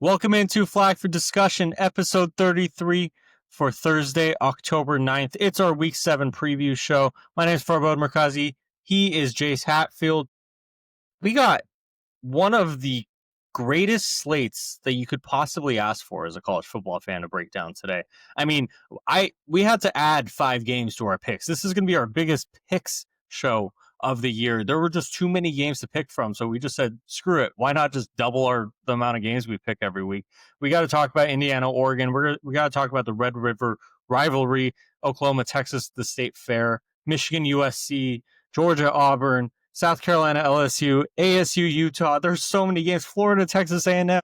Welcome into Flag for Discussion, episode 33 for Thursday, October 9th. It's our Week 7 preview show. My name is Farbod Merkazi. He is Jace Hatfield. We got one of the greatest slates that you could possibly ask for as a college football fan to break down today. I mean, we had to add 5 games to our picks. This is going to be our biggest picks show of the year. There were just too many games to pick from, so we just said, screw it. Why not just double the amount of games we pick every week? We got to talk about Indiana, Oregon. We got to talk about the Red River rivalry, Oklahoma, Texas, the State Fair, Michigan, USC, Georgia, Auburn, South Carolina, LSU, ASU, Utah. There's so many games. Florida, Texas A&M,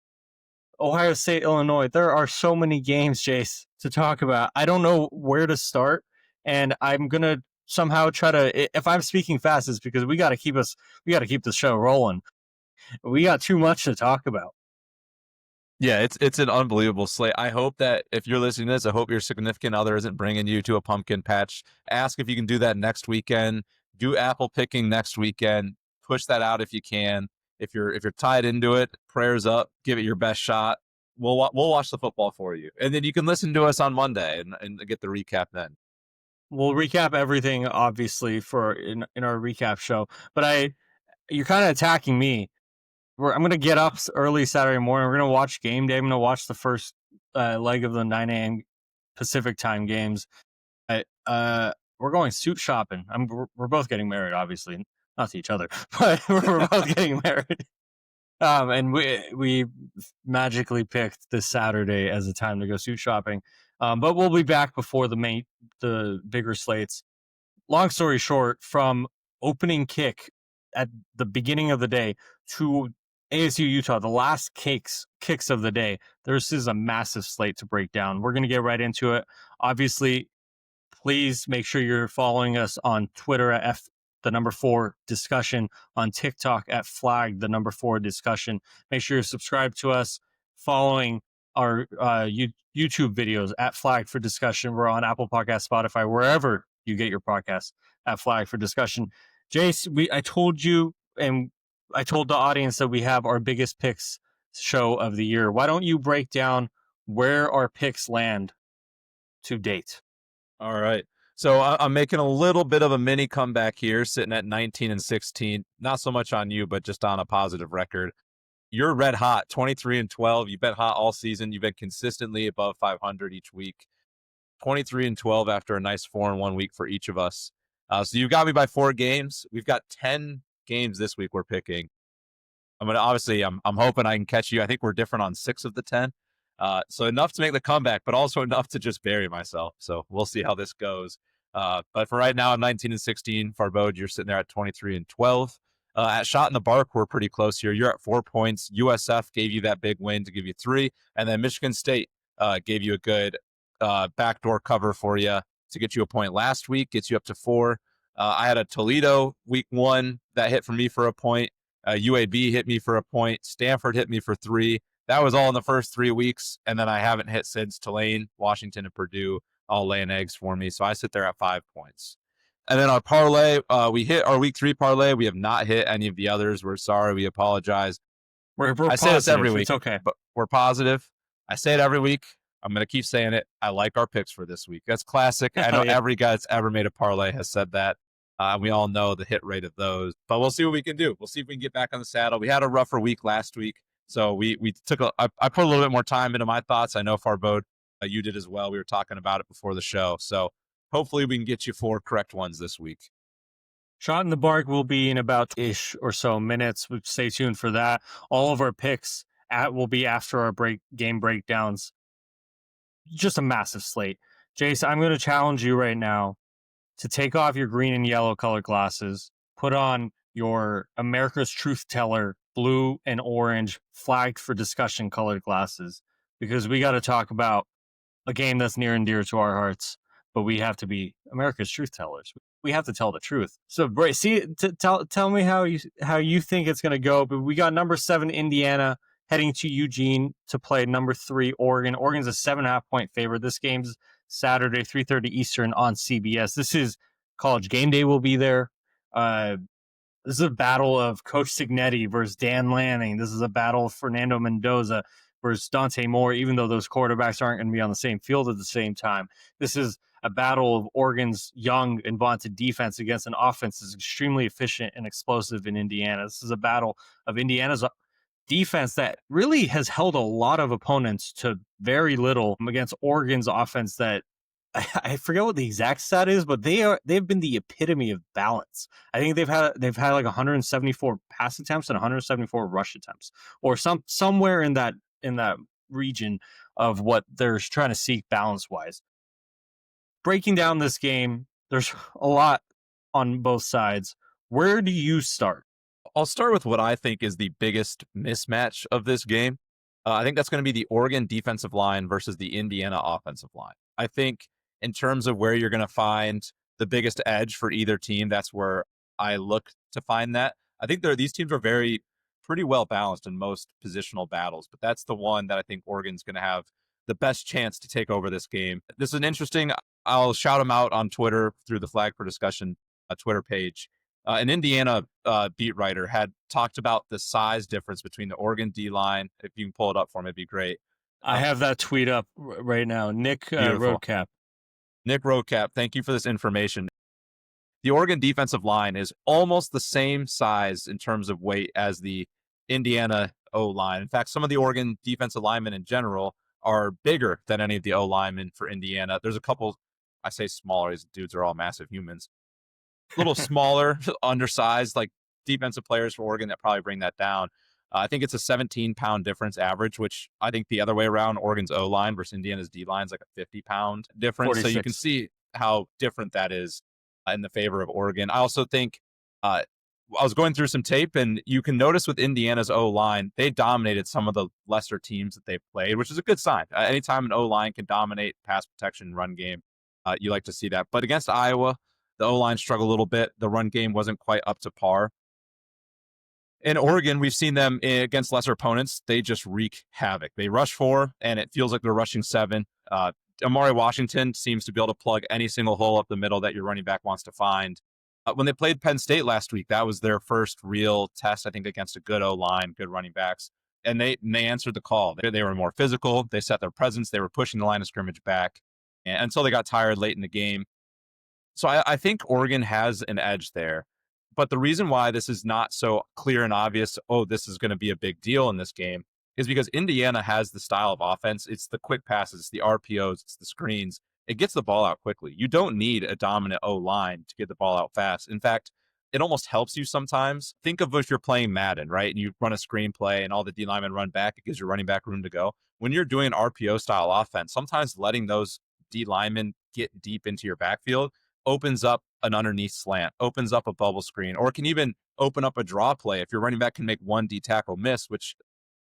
Ohio State, Illinois. There are so many games, Jace, to talk about. I don't know where to start, and I'm gonna somehow try to. If I'm speaking fast, it's because we got to keep the show rolling. We got too much to talk about. Yeah, it's an unbelievable slate. I hope that if you're listening to this, I hope your significant other isn't bringing you to a pumpkin patch. Ask if you can do that next weekend. Do apple picking next weekend. Push that out if you can. If you're tied into it, prayers up. Give it your best shot. We'll watch the football for you, and then you can listen to us on Monday and get the recap then. We'll recap everything, obviously, in our recap show. But you're kind of attacking me. I'm going to get up early Saturday morning. We're going to watch game day. I'm going to watch the first leg of the 9 a.m. Pacific time games. We're going suit shopping. We're both getting married, obviously. Not to each other, but we're both getting married. And we magically picked this Saturday as a time to go suit shopping. But we'll be back before the bigger slates. Long story short, from opening kick at the beginning of the day to ASU Utah, the last kicks of the day, this is a massive slate to break down. We're going to get right into it. Obviously, please make sure you're following us on Twitter at @4 discussion, on TikTok at @4 discussion. Make sure you're subscribed to us, following our YouTube videos at Flag for Discussion. We're on Apple Podcasts, Spotify, wherever you get your podcasts at Flag for Discussion. Jace, I told you, and I told the audience that we have our biggest picks show of the year. Why don't you break down where our picks land to date? All right. So I'm making a little bit of a mini comeback here, sitting at 19-16. Not so much on you, but just on a positive record. You're red hot, 23-12. You've been hot all season. You've been consistently above 500 each week. 23-12 after a nice 4-1 week for each of us. So you got me by 4 games. We've got 10 games this week we're picking. I'm hoping I can catch you. I think we're different on 6 of the 10. So enough to make the comeback, but also enough to just bury myself. So we'll see how this goes. But for right now, I'm 19-16. Farbode, you're sitting there at 23-12. At Shot in the Bark, we're pretty close here. You're at 4 points. USF gave you that big win to give you 3. And then Michigan State gave you a good backdoor cover for you to get you a point last week, gets you up to 4. I had a Toledo week 1 that hit for me for a point. UAB hit me for a point. Stanford hit me for 3. That was all in the first 3 weeks, and then I haven't hit since. Tulane, Washington, and Purdue all laying eggs for me, so I sit there at 5 points. And then our parlay, we hit our week 3 parlay. We have not hit any of the others. We're sorry. We apologize. I say this every week. It's okay. But we're positive. I say it every week. I'm going to keep saying it. I like our picks for this week. That's classic. I know every guy that's ever made a parlay has said that. We all know the hit rate of those. But we'll see what we can do. We'll see if we can get back on the saddle. We had a rougher week last week. So I put a little bit more time into my thoughts. I know Farbode, you did as well. We were talking about it before the show. So hopefully we can get you 4 correct ones this week. Shot in the Bark will be in about ish or so minutes. Stay tuned for that. All of our picks will be after our game breakdowns. Just a massive slate. Jace, I'm going to challenge you right now to take off your green and yellow colored glasses, put on your America's Truth Teller blue and orange flagged for discussion colored glasses, because we got to talk about a game that's near and dear to our hearts, but we have to be America's truth tellers. We have to tell the truth. So, Bray, tell me how you think it's going to go. But we got number 7 Indiana heading to Eugene to play number 3 Oregon. Oregon's a 7.5 point favorite. This game's Saturday, 3:30 Eastern on CBS. This is College Game Day. Will be there. This is a battle of Coach Signetti versus Dan Lanning. This is a battle of Fernando Mendoza versus Dante Moore, even though those quarterbacks aren't going to be on the same field at the same time. This is a battle of Oregon's young and vaunted defense against an offense that's extremely efficient and explosive in Indiana. This is a battle of Indiana's defense that really has held a lot of opponents to very little against Oregon's offense that I forget what the exact stat is, but they've been the epitome of balance. I think they've had like 174 pass attempts and 174 rush attempts, or somewhere in that region of what they're trying to seek balance wise. Breaking down this game, there's a lot on both sides. Where do you start? I'll start with what I think is the biggest mismatch of this game. I think that's going to be the Oregon defensive line versus the Indiana offensive line. I think in terms of where you're going to find the biggest edge for either team, that's where I look to find that. I think these teams are pretty well balanced in most positional battles, but that's the one that I think Oregon's going to have the best chance to take over this game. This is an interesting. I'll shout them out on Twitter through the Flag for Discussion Twitter page. An Indiana beat writer had talked about the size difference between the Oregon D line. If you can pull it up for me, it'd be great. I have that tweet up right now. Nick Roadcap. Nick Roadcap, thank you for this information. The Oregon defensive line is almost the same size in terms of weight as the Indiana O-line. In fact, some of the Oregon defensive linemen in general are bigger than any of the O-linemen for Indiana. There's a couple, I say smaller, these dudes are all massive humans. A little smaller, undersized, like defensive players for Oregon that probably bring that down. I think it's a 17-pound difference average, which I think the other way around, Oregon's O-line versus Indiana's D-line is like a 50-pound difference. 46. So you can see how different that is in the favor of Oregon. I also think I was going through some tape, and you can notice with Indiana's O-line, they dominated some of the lesser teams that they played, which is a good sign. Anytime an O-line can dominate pass protection run game, you like to see that. But against Iowa, the O-line struggled a little bit. The run game wasn't quite up to par. In Oregon, we've seen them against lesser opponents. They just wreak havoc. They rush 4, and it feels like they're rushing 7. Amari Washington seems to be able to plug any single hole up the middle that your running back wants to find. When they played Penn State last week, that was their first real test, I think, against a good O-line, good running backs. And they answered the call. They were more physical. They set their presence. They were pushing the line of scrimmage back until they got tired late in the game. So I think Oregon has an edge there. But the reason why this is not so clear and obvious, this is going to be a big deal in this game, is because Indiana has the style of offense. It's the quick passes, the RPOs, it's the screens. It gets the ball out quickly. You don't need a dominant O-line to get the ball out fast. In fact, it almost helps you sometimes. Think of if you're playing Madden, right? And you run a screen play and all the D linemen run back. It gives your running back room to go. When you're doing an RPO style offense, sometimes letting those D linemen get deep into your backfield opens up an underneath slant, opens up a bubble screen, or it can even open up a draw play if your running back can make one D tackle miss, which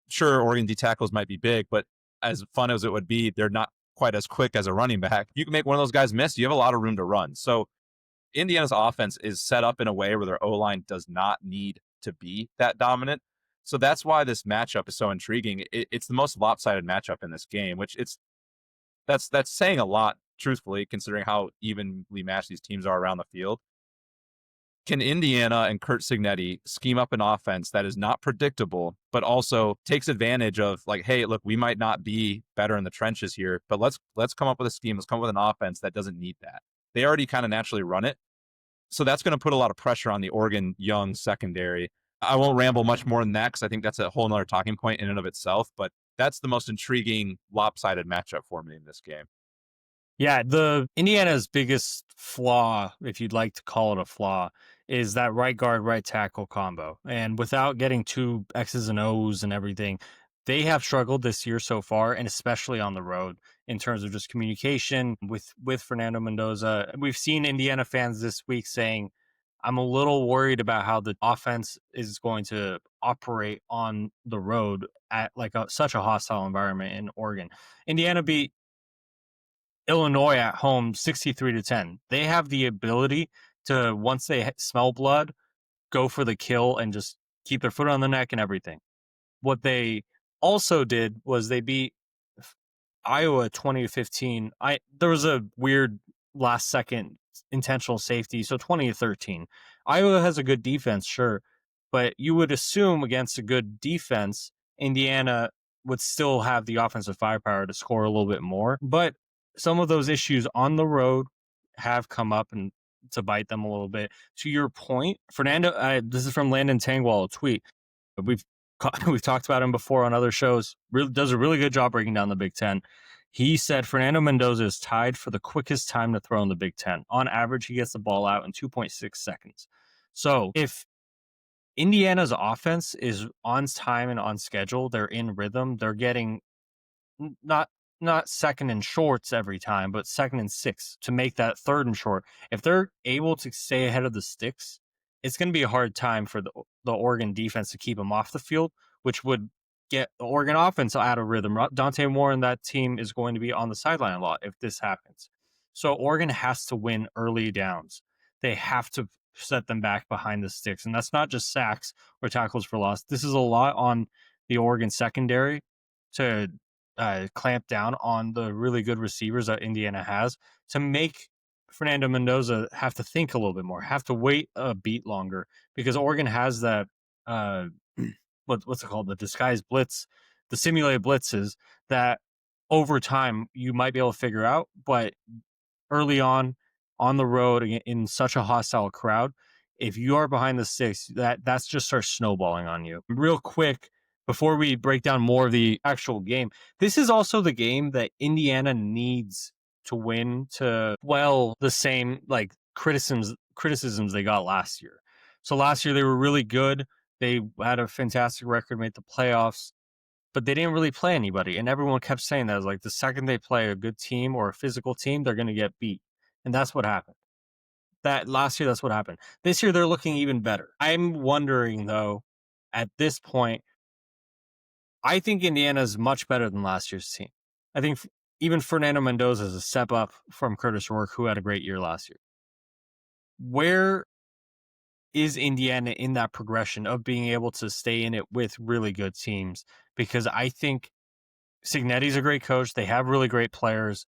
sure, Oregon D tackles might be big, but as fun as it would be, they're not quite as quick as a running back. You can make one of those guys miss, you have a lot of room to run. So Indiana's offense is set up in a way where their O-line does not need to be that dominant. So that's why this matchup is so intriguing. It's the most lopsided matchup in this game, which that's saying a lot, truthfully, considering how evenly matched these teams are around the field. Can Indiana and Curt Cignetti scheme up an offense that is not predictable, but also takes advantage of, like, hey, look, we might not be better in the trenches here, but let's come up with a scheme. Let's come up with an offense that doesn't need that. They already kind of naturally run it. So that's going to put a lot of pressure on the Oregon young secondary. I won't ramble much more than that because I think that's a whole nother talking point in and of itself, but that's the most intriguing lopsided matchup for me in this game. Yeah, the Indiana's biggest flaw, if you'd like to call it a flaw, is that right guard, right tackle combo. And without getting too X's and O's and everything, they have struggled this year so far, and especially on the road in terms of just communication with Fernando Mendoza. We've seen Indiana fans this week saying, I'm a little worried about how the offense is going to operate on the road at such a hostile environment in Oregon. Indiana beat Illinois at home 63-10. They have the ability to, once they smell blood, go for the kill and just keep their foot on the neck and everything. What they also did was they beat Iowa 20-15. There was a weird last second intentional safety, so 20-13. Iowa has a good defense, sure, but you would assume against a good defense, Indiana would still have the offensive firepower to score a little bit more. But some of those issues on the road have come up and to bite them a little bit. To your point, Fernando, this is from Landon Tangwall, a tweet. We've we've talked about him before on other shows. Really does a really good job breaking down the Big Ten. He said Fernando Mendoza is tied for the quickest time to throw in the Big Ten. On average, he gets the ball out in 2.6 seconds. So if Indiana's offense is on time and on schedule, they're in rhythm, they're getting not second and shorts every time, but second and six to make that third and short. If they're able to stay ahead of the sticks, it's going to be a hard time for the Oregon defense to keep them off the field, which would get the Oregon offense out of rhythm. Dante Moore and that team is going to be on the sideline a lot if this happens. So Oregon has to win early downs. They have to set them back behind the sticks. And that's not just sacks or tackles for loss. This is a lot on the Oregon secondary to clamp down on the really good receivers that Indiana has to make Fernando Mendoza have to think a little bit more, have to wait a beat longer, because Oregon has that uh, what's it called, the disguised blitz, the simulated blitzes that over time you might be able to figure out, but early on the road in such a hostile crowd, if you are behind the six, that's just starts snowballing on you. Real quick, before we break down more of the actual game, this is also the game that Indiana needs to win to well the same like criticisms they got last year. So last year they were really good. They had a fantastic record, made the playoffs, but they didn't really play anybody. And everyone kept saying that. It was like the second they play a good team or a physical team, they're going to get beat. And that's what happened. That last year, that's what happened. This year, they're looking even better. I'm wondering, though, at this point, I think Indiana is much better than last year's team. I think even Fernando Mendoza is a step up from Curtis Rourke, who had a great year last year. Where is Indiana in that progression of being able to stay in it with really good teams? Because I think Cignetti's a great coach. They have really great players.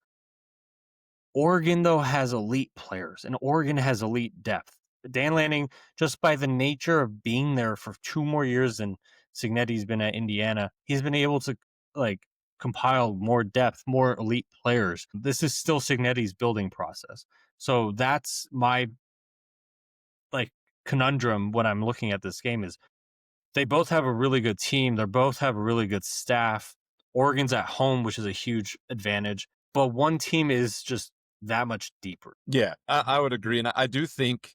Oregon, though, has elite players, and Oregon has elite depth. Dan Lanning, just by the nature of being there for 2 more years than Cignetti's been at Indiana, he's been able to like compile more depth, more elite players. This is still Cignetti's building process. So that's my like conundrum when I'm looking at this game is they both have a really good team. They both have a really good staff. Oregon's at home, which is a huge advantage, but one team is just that much deeper. Yeah, I would agree. And I do think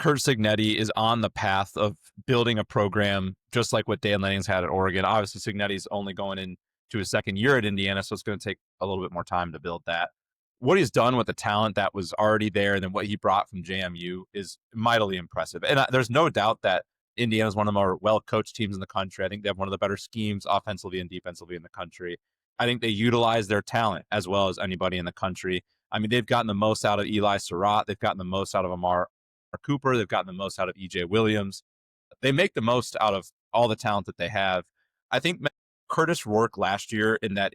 Curt Cignetti is on the path of building a program just like what Dan Lanning's had at Oregon. Obviously, Cignetti's only going into his second year at Indiana, so it's going to take a little bit more time to build that. What he's done with the talent that was already there and then what he brought from JMU is mightily impressive. And there's no doubt that Indiana is one of the more well-coached teams in the country. I think they have one of the better schemes offensively and defensively in the country. I think they utilize their talent as well as anybody in the country. I mean, they've gotten the most out of Eli Surratt. They've gotten the most out of Amar Cooper. They've gotten the most out of EJ Williams. They make the most out of all the talent that they have. I think Curtis Rourke last year in that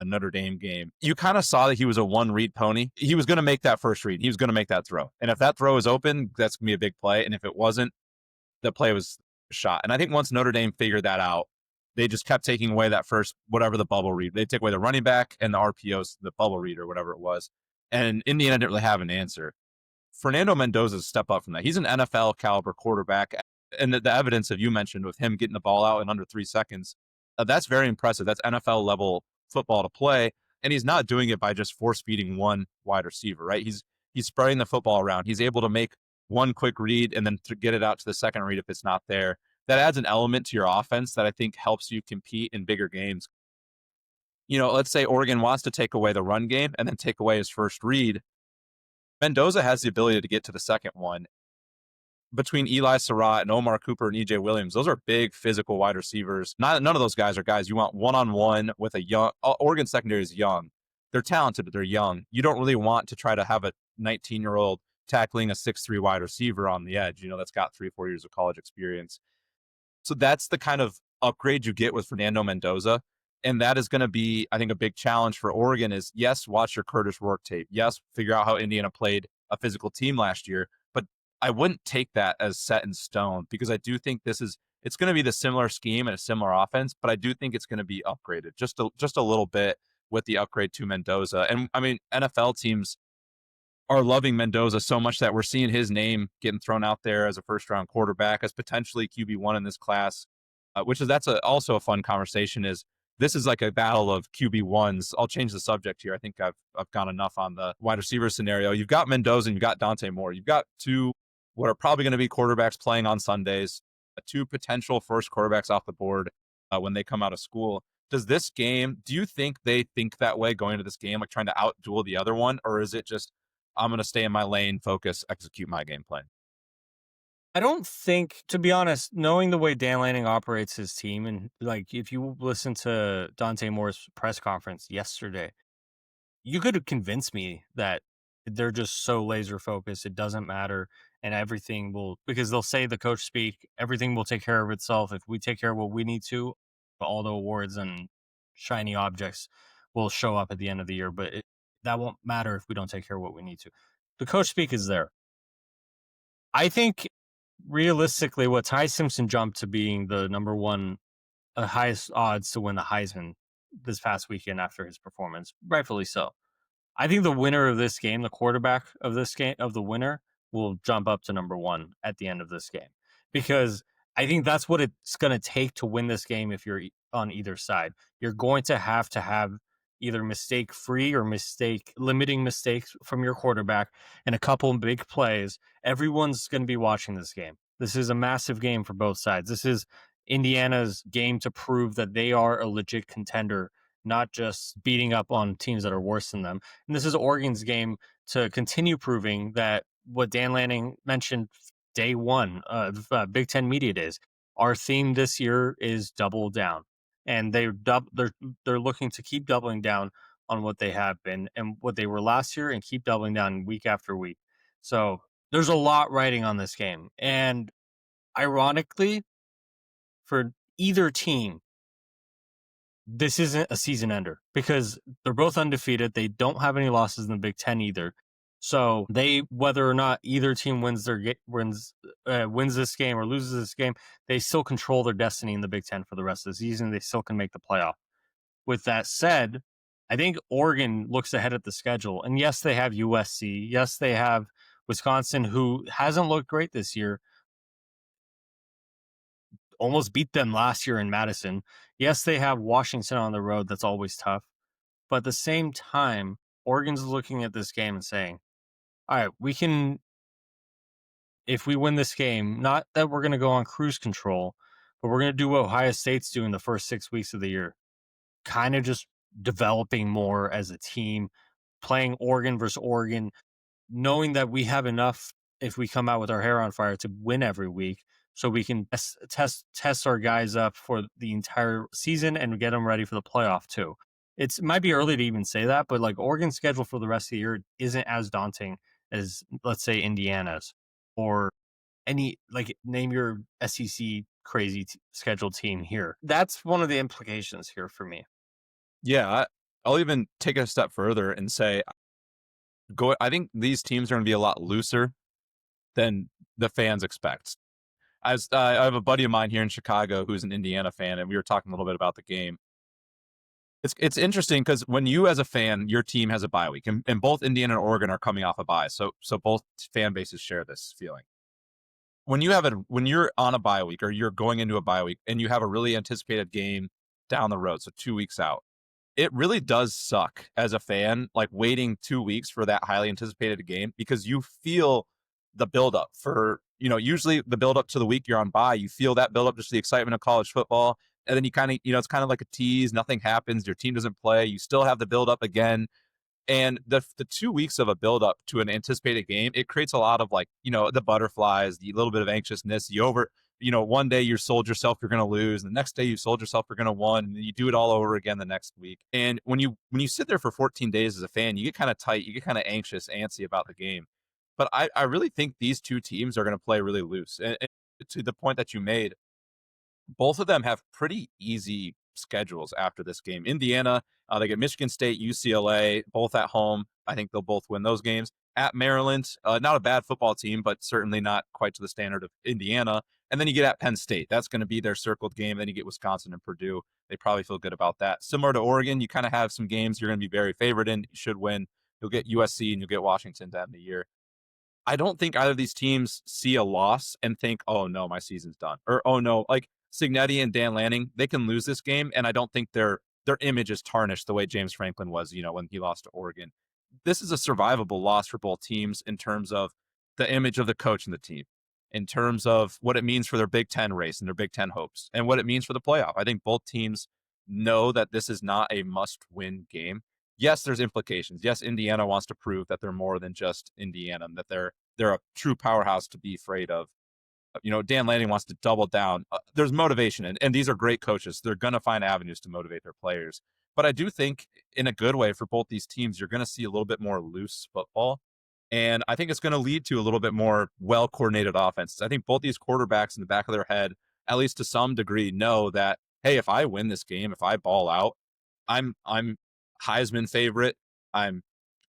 Notre Dame game, you kind of saw that he was a one-read pony. He was going to make that first read. He was going to make that throw. And if that throw is open, that's going to be a big play. And if it wasn't, the play was a shot. And I think once Notre Dame figured that out, they just kept taking away that first, whatever the bubble read. They took away the running back and the RPOs, the bubble read or whatever it was. And Indiana didn't really have an answer. Fernando Mendoza's step up from that. He's an NFL caliber quarterback. And the evidence that you mentioned with him getting the ball out in under 3 seconds, that's very impressive. That's NFL level football to play. And he's not doing it by just force feeding one wide receiver, right? He's spreading the football around. He's able to make one quick read and then to get it out to the second read if it's not there. That adds an element to your offense that I think helps you compete in bigger games. You know, let's say Oregon wants to take away the run game and then take away his first read. Mendoza has the ability to get to the second one. Between Eli Surratt and Omar Cooper and EJ Williams, those are big physical wide receivers. None of those guys are guys you want one-on-one with a young. Oregon secondary is young. They're talented, but they're young. You don't really want to try to have a 19-year-old tackling a 6'3" wide receiver on the edge, you know, that's got 3 or 4 years of college experience. So that's the kind of upgrade you get with Fernando Mendoza. And that is going to be, I think, a big challenge for Oregon is, yes, watch your Curtis Rourke tape. Yes, figure out how Indiana played a physical team last year. But I wouldn't take that as set in stone because I do think this is it's going to be the similar scheme and a similar offense, but I do think it's going to be upgraded just a little bit with the upgrade to Mendoza. And I mean, NFL teams are loving Mendoza so much that we're seeing his name getting thrown out there as a first round quarterback, as potentially QB1 in this class, also a fun conversation. Is this is like a battle of QB1s. I'll change the subject here. I think I've gone enough on the wide receiver scenario. You've got Mendoza and you've got Dante Moore. You've got two what are probably going to be quarterbacks playing on Sundays, two potential first quarterbacks off the board when they come out of school. Does this game, do you think they think that way going into this game, like trying to outduel the other one? Or is it just, I'm going to stay in my lane, focus, execute my game plan? I don't think, to be honest, knowing the way Dan Lanning operates his team, and like if you listen to Dante Moore's press conference yesterday, you could have convinced me that they're just so laser focused, it doesn't matter, and everything will, because they'll say the coach speak, everything will take care of itself if we take care of what we need to. All the awards and shiny objects will show up at the end of the year, but that won't matter if we don't take care of what we need to. The coach speak is there. I think realistically, what Ty Simpson jumped to being the number one, highest odds to win the Heisman this past weekend after his performance, rightfully so. I think the winner of this game, the quarterback of this game, of the winner, will jump up to number one at the end of this game, because I think that's what it's going to take to win this game. If you're on either side, you're going to have either mistake free or mistake limiting mistakes from your quarterback and a couple of big plays. Everyone's going to be watching this game. This is a massive game for both sides. This is Indiana's game to prove that they are a legit contender, not just beating up on teams that are worse than them. And this is Oregon's game to continue proving that what Dan Lanning mentioned day one of Big Ten Media Days. Our theme this year is double down, and they're looking to keep doubling down on what they have been and what they were last year, and keep doubling down week after week. So there's a lot riding on this game, and ironically, for either team, this isn't a season ender because they're both undefeated. They don't have any losses in the Big Ten either. So whether or not either team wins this game or loses this game, they still control their destiny in the Big Ten for the rest of the season. They still can make the playoff. With that said, I think Oregon looks ahead at the schedule, and yes, they have USC. Yes, they have Wisconsin, who hasn't looked great this year. Almost beat them last year in Madison. Yes, they have Washington on the road. That's always tough. But at the same time, Oregon's looking at this game and saying, all right, we can, if we win this game, not that we're going to go on cruise control, but we're going to do what Ohio State's doing the first 6 weeks of the year, kind of just developing more as a team, playing Oregon versus Oregon, knowing that we have enough if we come out with our hair on fire to win every week, so we can test our guys up for the entire season and get them ready for the playoff too. It might be early to even say that, but like Oregon's schedule for the rest of the year isn't as daunting as, let's say, Indiana's, or any, like, name your SEC crazy scheduled team here. That's one of the implications here for me. Yeah, I'll even take it a step further and say, I think these teams are going to be a lot looser than the fans expect. As I have a buddy of mine here in Chicago who's an Indiana fan, and we were talking a little bit about the game. It's interesting because when you, as a fan, your team has a bye week, and both Indiana and Oregon are coming off a bye, so both fan bases share this feeling. When you're on a bye week or you're going into a bye week and you have a really anticipated game down the road, so 2 weeks out, it really does suck as a fan, like waiting 2 weeks for that highly anticipated game, because you feel the buildup for, usually the buildup to the week you're on bye, you feel that buildup, just the excitement of college football. And then you kind of, it's kind of like a tease. Nothing happens. Your team doesn't play. You still have the buildup again. And the 2 weeks of a buildup to an anticipated game, it creates a lot of, like, the butterflies, the little bit of anxiousness, one day you sold yourself you're going to lose, and the next day you sold yourself you're going to win, and you do it all over again the next week. And when you sit there for 14 days as a fan, you get kind of tight, you get kind of anxious, antsy about the game. But I really think these two teams are going to play really loose. And to the point that you made, both of them have pretty easy schedules after this game. Indiana, they get Michigan State, UCLA, both at home. I think they'll both win those games. At Maryland, not a bad football team, but certainly not quite to the standard of Indiana. And then you get at Penn State. That's going to be their circled game. Then you get Wisconsin and Purdue. They probably feel good about that. Similar to Oregon, you kind of have some games you're going to be very favored in. You should win. You'll get USC and you'll get Washington to end the year. I don't think either of these teams see a loss and think, oh no, my season's done. Or oh no, like Cignetti and Dan Lanning, they can lose this game. And I don't think their image is tarnished the way James Franklin was, when he lost to Oregon. This is a survivable loss for both teams in terms of the image of the coach and the team, in terms of what it means for their Big Ten race and their Big Ten hopes, and what it means for the playoff. I think both teams know that this is not a must-win game. Yes, there's implications. Yes, Indiana wants to prove that they're more than just Indiana, and that they're a true powerhouse to be afraid of. Dan Lanning wants to double down. There's motivation, and these are great coaches. They're going to find avenues to motivate their players. But I do think, in a good way for both these teams, you're going to see a little bit more loose football. And I think it's going to lead to a little bit more well-coordinated offenses. I think both these quarterbacks in the back of their head, at least to some degree, know that, hey, if I win this game, if I ball out, I'm Heisman favorite. I'm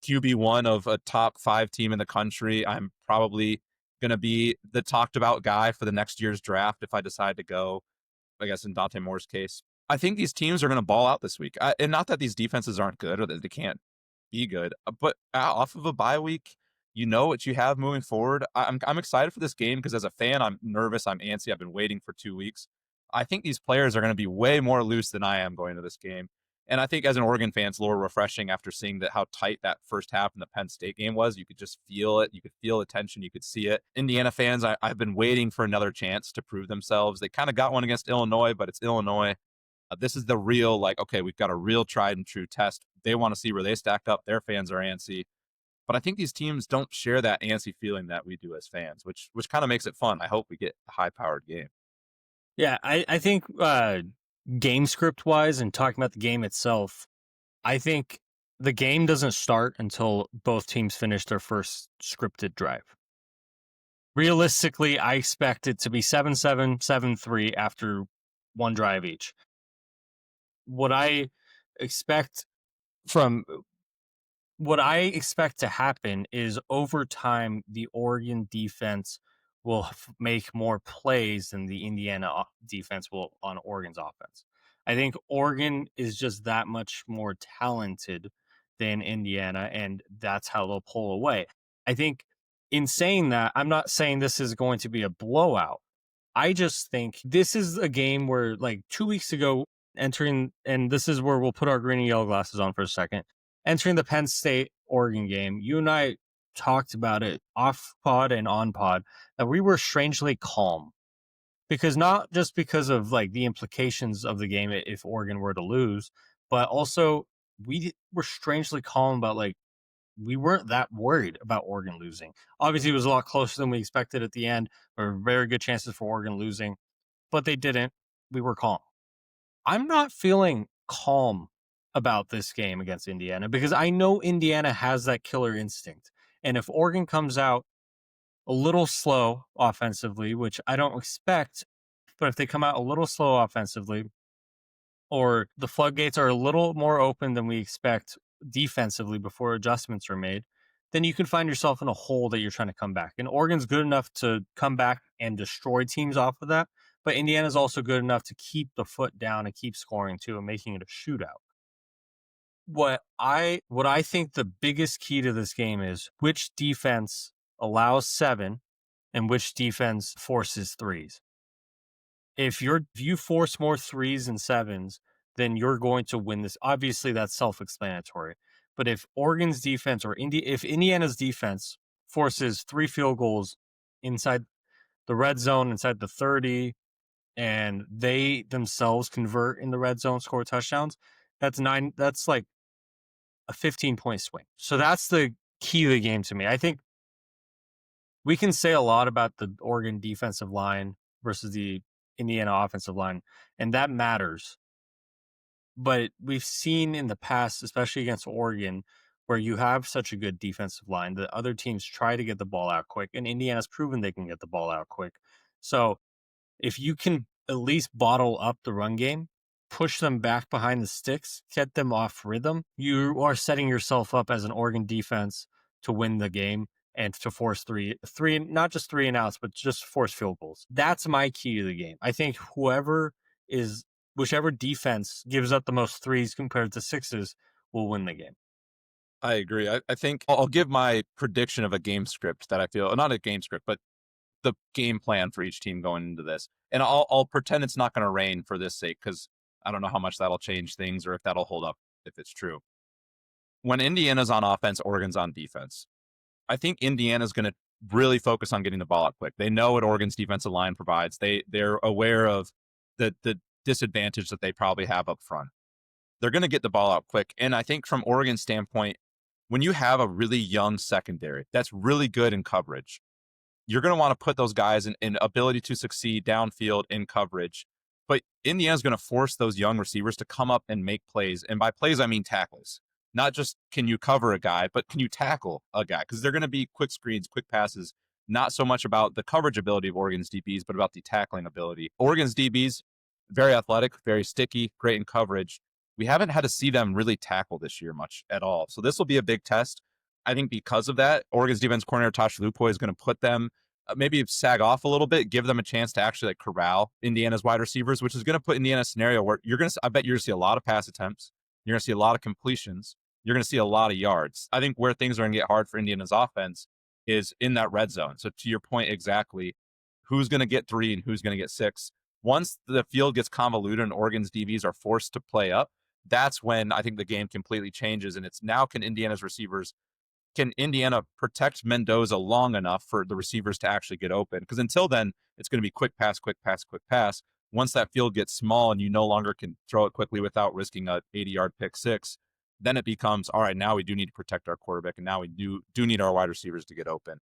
QB1 of a top 5 team in the country. I'm probably going to be the talked about guy for the next year's draft if I decide to go, I guess, in Dante Moore's case. I think these teams are going to ball out this week. And not that these defenses aren't good or that they can't be good, but off of a bye week, you know what you have moving forward. I'm excited for this game because as a fan, I'm nervous. I'm antsy. I've been waiting for 2 weeks. I think these players are going to be way more loose than I am going to this game. And I think as an Oregon fan, it's a little refreshing after seeing how tight that first half in the Penn State game was. You could just feel it. You could feel the tension. You could see it. Indiana fans, I've been waiting for another chance to prove themselves. They kind of got one against Illinois, but it's Illinois. This is the real, okay, we've got a real tried and true test. They want to see where they stacked up. Their fans are antsy. But I think these teams don't share that antsy feeling that we do as fans, which kind of makes it fun. I hope we get a high-powered game. Yeah, I think game script wise and talking about the game itself, I think the game doesn't start until both teams finish their first scripted drive. Realistically, I expect it to be 7-7, 7-3 after one drive each. What I expect to happen is over time, the Oregon defense will make more plays than the Indiana defense will on Oregon's offense. I think Oregon is just that much more talented than Indiana, and that's how they'll pull away. I think in saying that, I'm not saying this is going to be a blowout. I just think this is a game where, 2 weeks ago, and this is where we'll put our green and yellow glasses on for a second. Entering the Penn State Oregon game, you and I talked about it off pod and on pod that we were strangely calm, because not just because of the implications of the game if Oregon were to lose, but also we were strangely calm about we weren't that worried about Oregon losing. Obviously, it was a lot closer than we expected at the end. There were very good chances for Oregon losing, but they didn't. We were calm. I'm not feeling calm about this game against Indiana because I know Indiana has that killer instinct. And if Oregon comes out a little slow offensively, which I don't expect, but if they come out a little slow offensively, or the floodgates are a little more open than we expect defensively before adjustments are made, then you can find yourself in a hole that you're trying to come back. And Oregon's good enough to come back and destroy teams off of that, but Indiana's also good enough to keep the foot down and keep scoring too and making it a shootout. What I think the biggest key to this game is which defense allows 7 and which defense forces 3s. If you force more 3s and 7s, then you're going to win this. Obviously, that's self-explanatory. But if Oregon's defense if Indiana's defense forces 3 field goals inside the red zone, inside the 30, and they themselves convert in the red zone, score touchdowns, that's a 15-point swing. So that's the key to the game to me. I think we can say a lot about the Oregon defensive line versus the Indiana offensive line, and that matters. But we've seen in the past, especially against Oregon, where you have such a good defensive line, that other teams try to get the ball out quick, and Indiana's proven they can get the ball out quick. So if you can at least bottle up the run game, push them back behind the sticks, get them off rhythm, you are setting yourself up as an Oregon defense to win the game. and to force three, not just three and outs, but just force field goals. That's my key to the game. I think whichever defense gives up the most threes compared to sixes will win the game. I agree. I think I'll give my prediction of a game script that I feel, not a game script, but the game plan for each team going into this. And I'll pretend it's not going to rain for this sake, because I don't know how much that'll change things or if that'll hold up if it's true. When Indiana's on offense, Oregon's on defense. I think Indiana's going to really focus on getting the ball out quick. They know what Oregon's defensive line provides. They're aware of the disadvantage that they probably have up front. They're going to get the ball out quick. And I think from Oregon's standpoint, when you have a really young secondary that's really good in coverage, you're going to want to put those guys in ability to succeed downfield in coverage. But Indiana's going to force those young receivers to come up and make plays. And by plays, I mean tackles. Not just can you cover a guy, but can you tackle a guy? Because they're going to be quick screens, quick passes, not so much about the coverage ability of Oregon's DBs, but about the tackling ability. Oregon's DBs, very athletic, very sticky, great in coverage. We haven't had to see them really tackle this year much at all. So this will be a big test. I think because of that, Oregon's defense coordinator Tosh Lupoy is going to put them maybe sag off a little bit, give them a chance to actually like corral Indiana's wide receivers, which is going to put Indiana in a scenario where I bet you're going to see a lot of pass attempts. You're going to see a lot of completions. You're going to see a lot of yards. I think where things are going to get hard for Indiana's offense is in that red zone. So to your point exactly, who's going to get 3 and who's going to get 6? Once the field gets convoluted and Oregon's DBs are forced to play up, that's when I think the game completely changes. And it's now can Indiana protect Mendoza long enough for the receivers to actually get open? Because until then, it's going to be quick pass, quick pass, quick pass. Once that field gets small and you no longer can throw it quickly without risking a 80-yard pick six, then it becomes, all right, now we do need to protect our quarterback, and now we do need our wide receivers to get open.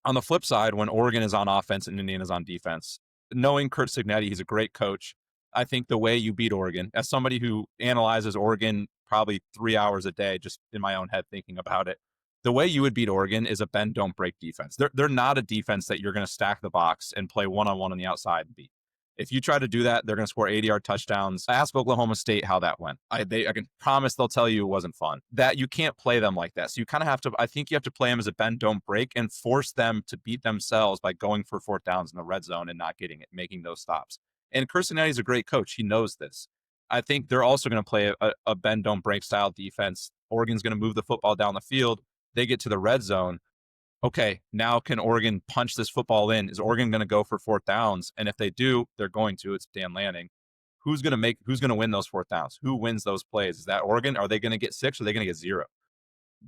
On the flip side, when Oregon is on offense and Indiana's on defense, knowing Curt Cignetti, he's a great coach. I think the way you beat Oregon, as somebody who analyzes Oregon probably 3 hours a day, just in my own head thinking about it, the way you would beat Oregon is a bend, don't break defense. They're not a defense that you're going to stack the box and play one-on-one on the outside and beat. If you try to do that, they're going to score 80-yard touchdowns. Ask Oklahoma State how that went. I can promise they'll tell you it wasn't fun. That you can't play them like that. So you kind of have to, I think you have to play them as a bend, don't break, and force them to beat themselves by going for 4th downs in the red zone and not getting it, making those stops. And Curt Cignetti is a great coach. He knows this. I think they're also going to play a bend, don't break style defense. Oregon's going to move the football down the field. They get to the red zone. Okay, now can Oregon punch this football in? Is Oregon going to go for 4th downs? And if they do, they're going to. It's Dan Lanning. Who's going to win those 4th downs? Who wins those plays? Is that Oregon? Are they going to get 6 or are they going to get 0?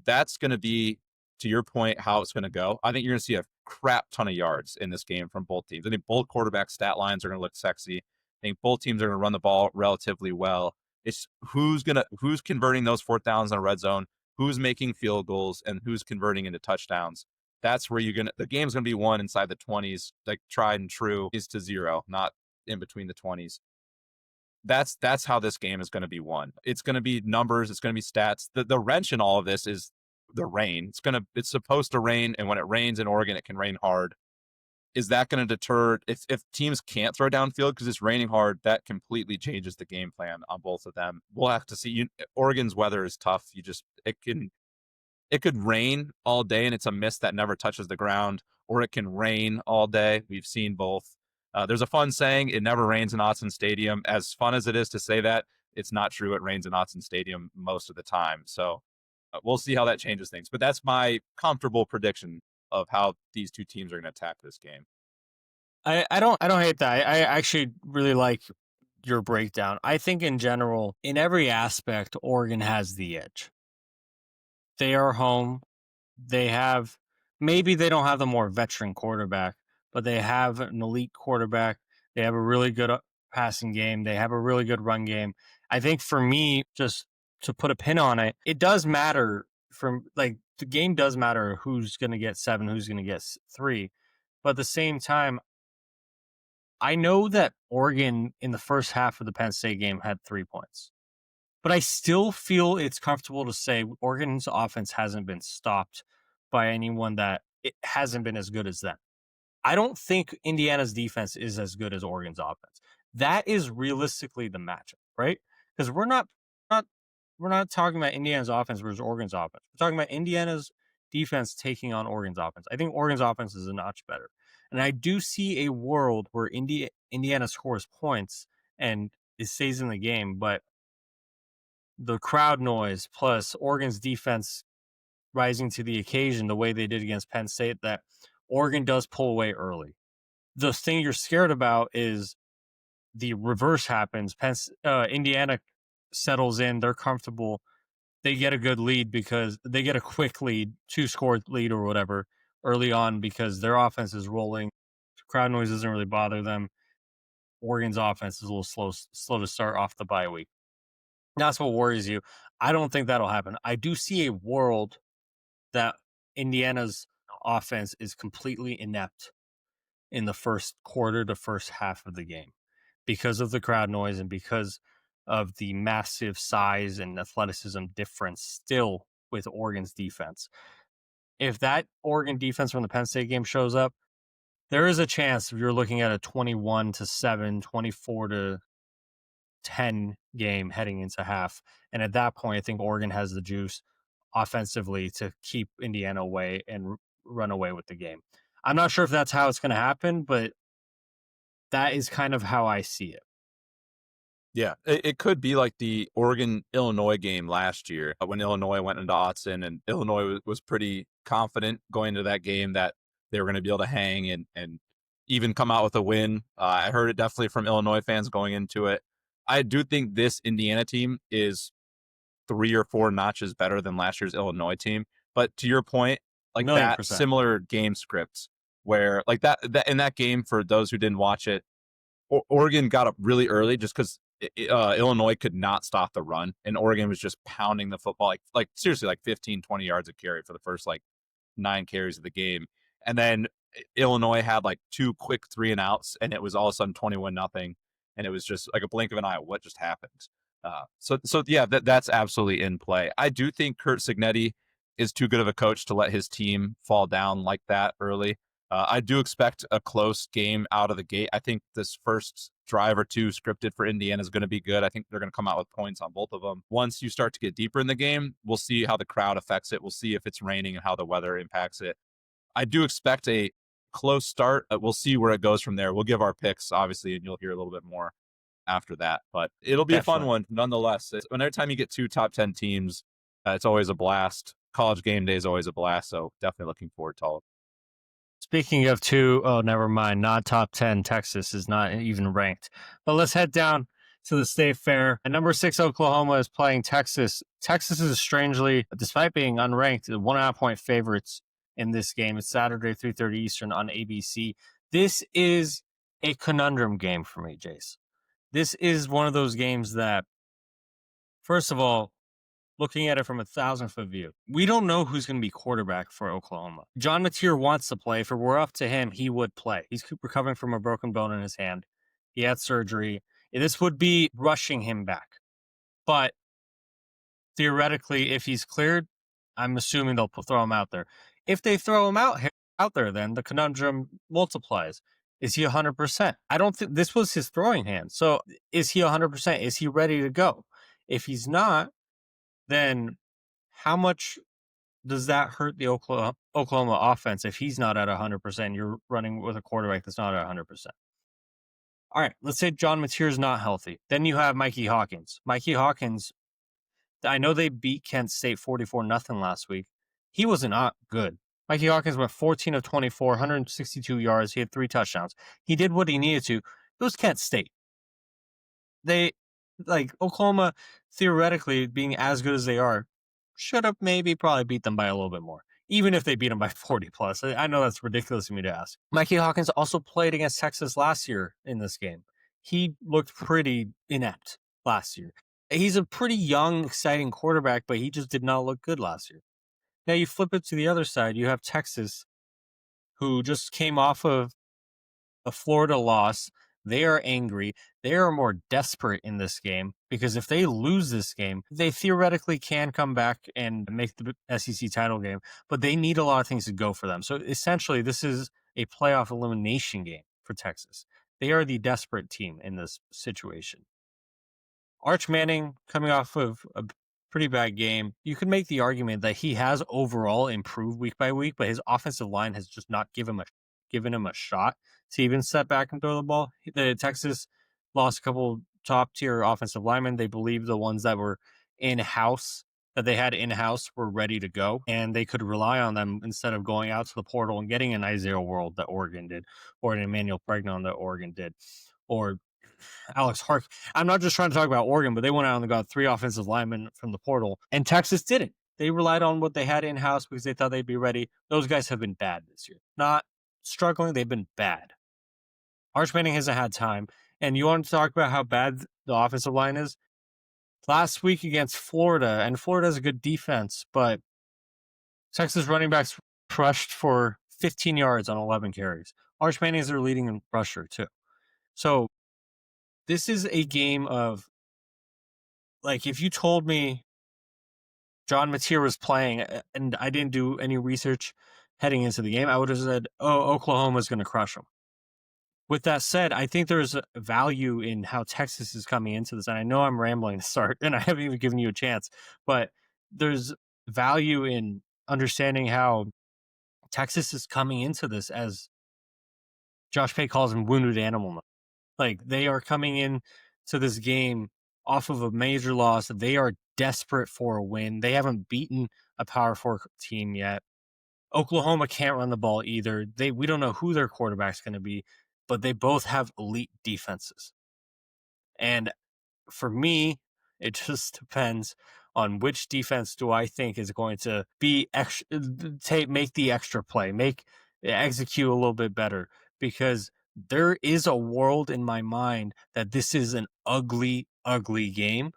That's going to be, to your point, how it's going to go. I think you're going to see a crap ton of yards in this game from both teams. I think both quarterback stat lines are going to look sexy. I think both teams are going to run the ball relatively well. It's who's converting those 4th downs in the red zone, who's making field goals, and who's converting into touchdowns. That's where the game's going to be won inside the 20s, like tried and true is to 0, not in between the 20s. That's how this game is going to be won. It's going to be numbers. It's going to be stats. The wrench in all of this is the rain. It's supposed to rain. And when it rains in Oregon, it can rain hard. Is that going to deter if teams can't throw downfield because it's raining hard? That completely changes the game plan on both of them. We'll have to see. Oregon's weather is tough. It could rain all day and it's a mist that never touches the ground, or it can rain all day. We've seen both. There's a fun saying, it never rains in Autzen Stadium. As fun as it is to say that, it's not true. It rains in Autzen Stadium most of the time. So we'll see how that changes things. But that's my comfortable prediction of how these two teams are going to attack this game. I don't hate that. I actually really like your breakdown. I think in general, in every aspect, Oregon has the edge. They are home. Maybe they don't have the more veteran quarterback, but they have an elite quarterback. They have a really good passing game. They have a really good run game. I think for me, just to put a pin on it, it does matter the game does matter who's going to get 7, who's going to get 3. But at the same time, I know that Oregon in the first half of the Penn State game had 3 points. But I still feel it's comfortable to say Oregon's offense hasn't been stopped by anyone that it hasn't been as good as them. I don't think Indiana's defense is as good as Oregon's offense. That is realistically the matchup, right? Because we're not talking about Indiana's offense versus Oregon's offense. We're talking about Indiana's defense taking on Oregon's offense. I think Oregon's offense is a notch better. And I do see a world where Indiana scores points and it stays in the game, but the crowd noise plus Oregon's defense rising to the occasion the way they did against Penn State, that Oregon does pull away early. The thing you're scared about is the reverse happens. Indiana settles in, they're comfortable, they get a good lead because they get a quick lead, 2-score lead or whatever early on because their offense is rolling. Crowd noise doesn't really bother them. Oregon's offense is a little slow to start off the bye week. That's what worries you. I don't think that'll happen. I do see a world that Indiana's offense is completely inept in the first quarter to first half of the game because of the crowd noise and because of the massive size and athleticism difference still with Oregon's defense. If that Oregon defense from the Penn State game shows up, there is a chance if you're looking at a 21-7, 24-10 game heading into half. And at that point, I think Oregon has the juice offensively to keep Indiana away and run away with the game. I'm not sure if that's how it's going to happen, but that is kind of how I see it. Yeah, it could be like the Oregon-Illinois game last year when Illinois went into Autzen, and Illinois was pretty confident going into that game that they were going to be able to hang and even come out with a win. I heard it definitely from Illinois fans going into it. I do think this Indiana team is 3 or 4 notches better than last year's Illinois team. But to your point, like that 1,000,000%. similar game scripts where like that in that game, for those who didn't watch it, Oregon got up really early just because Illinois could not stop the run, and Oregon was just pounding the football like seriously like 15, 20 yards a carry for the first like 9 carries of the game. And then Illinois had like 2 quick 3-and-outs, and it was all of a sudden 21-0, and it was just like a blink of an eye. What just happened? So yeah, that's absolutely in play. I do think Curt Cignetti is too good of a coach to let his team fall down like that early. I do expect a close game out of the gate. I think this first drive or two scripted for Indiana is going to be good. I think they're going to come out with points on both of them. Once you start to get deeper in the game, we'll see how the crowd affects it. We'll see if it's raining and how the weather impacts it. I do expect a close start. We'll see where it goes from there. We'll give our picks, obviously, and you'll hear a little bit more after that. But it'll be a fun one nonetheless. Whenever time you get 2 top 10 teams, it's always a blast. College game day is always a blast. So definitely looking forward to all of it. Speaking of 2, oh, never mind. Not top 10. Texas is not even ranked. But let's head down to the State Fair. At number 6, Oklahoma is playing Texas. Texas is strangely, despite being unranked, 1.5-point favorites in this game. It's Saturday, 3:30 Eastern on ABC. This is a conundrum game for me, Jace. This is one of those games that, first of all, looking at it from a 1,000-foot view, we don't know who's going to be quarterback for Oklahoma. John Mateer wants to play. If it were up to him, he would play. He's recovering from a broken bone in his hand. He had surgery. This would be rushing him back. But theoretically, if he's cleared, I'm assuming they'll throw him out there. If they throw him out there, then the conundrum multiplies. Is he 100%? I don't think this was his throwing hand. So is he 100%? Is he ready to go? If he's not, then how much does that hurt the Oklahoma offense if he's not at 100%? You're running with a quarterback that's not at 100%. All right, let's say John Mateer is not healthy. Then you have Mikey Hawkins. Mikey Hawkins, I know they beat Kent State 44-0 last week. He was not good. Mikey Hawkins went 14 of 24, 162 yards. He had 3 touchdowns. He did what he needed to. It was Kent State. Oklahoma, theoretically, being as good as they are, should have probably beat them by a little bit more, even if they beat them by 40 plus. I know that's ridiculous of me to ask. Mikey Hawkins also played against Texas last year in this game. He looked pretty inept last year. He's a pretty young, exciting quarterback, but he just did not look good last year. Now you flip it to the other side. You have Texas, who just came off of a Florida loss. They are angry. They are more desperate in this game because if they lose this game, they theoretically can come back and make the SEC title game, but they need a lot of things to go for them. So essentially, this is a playoff elimination game for Texas. They are the desperate team in this situation. Arch Manning coming off of pretty bad game. You could make the argument that he has overall improved week by week, but his offensive line has just not given him a shot to even step back and throw the ball. The Texas lost a couple top tier offensive linemen. They believe the ones that were in house that they had in house were ready to go, and they could rely on them instead of going out to the portal and getting an Isaiah World that Oregon did, or an Emmanuel Pregnon that Oregon did, or Alex Hark. I'm not just trying to talk about Oregon, but they went out and got 3 offensive linemen from the portal, and Texas didn't. They relied on what they had in house because they thought they'd be ready. Those guys have been bad this year. Not struggling, they've been bad. Arch Manning hasn't had time. And you want to talk about how bad the offensive line is? Last week against Florida, and Florida has a good defense, but Texas running backs rushed for 15 yards on 11 carries. Arch Manning is their leading rusher, too. So this is a game of, like, if you told me John Mateer was playing and I didn't do any research heading into the game, I would have said, oh, Oklahoma's going to crush them. With that said, I think there's value in how Texas is coming into this. And I know I'm rambling to start, and I haven't even given you a chance, but there's value in understanding how Texas is coming into this as Josh Pay calls them wounded animal. Like, they are coming in to this game off of a major loss. They are desperate for a win. They haven't beaten a Power 4 team yet. Oklahoma can't run the ball either. We don't know who their quarterback's going to be, but they both have elite defenses. And for me, it just depends on which defense do I think is going to be make the extra play, execute a little bit better, because there is a world in my mind that this is an ugly, ugly game.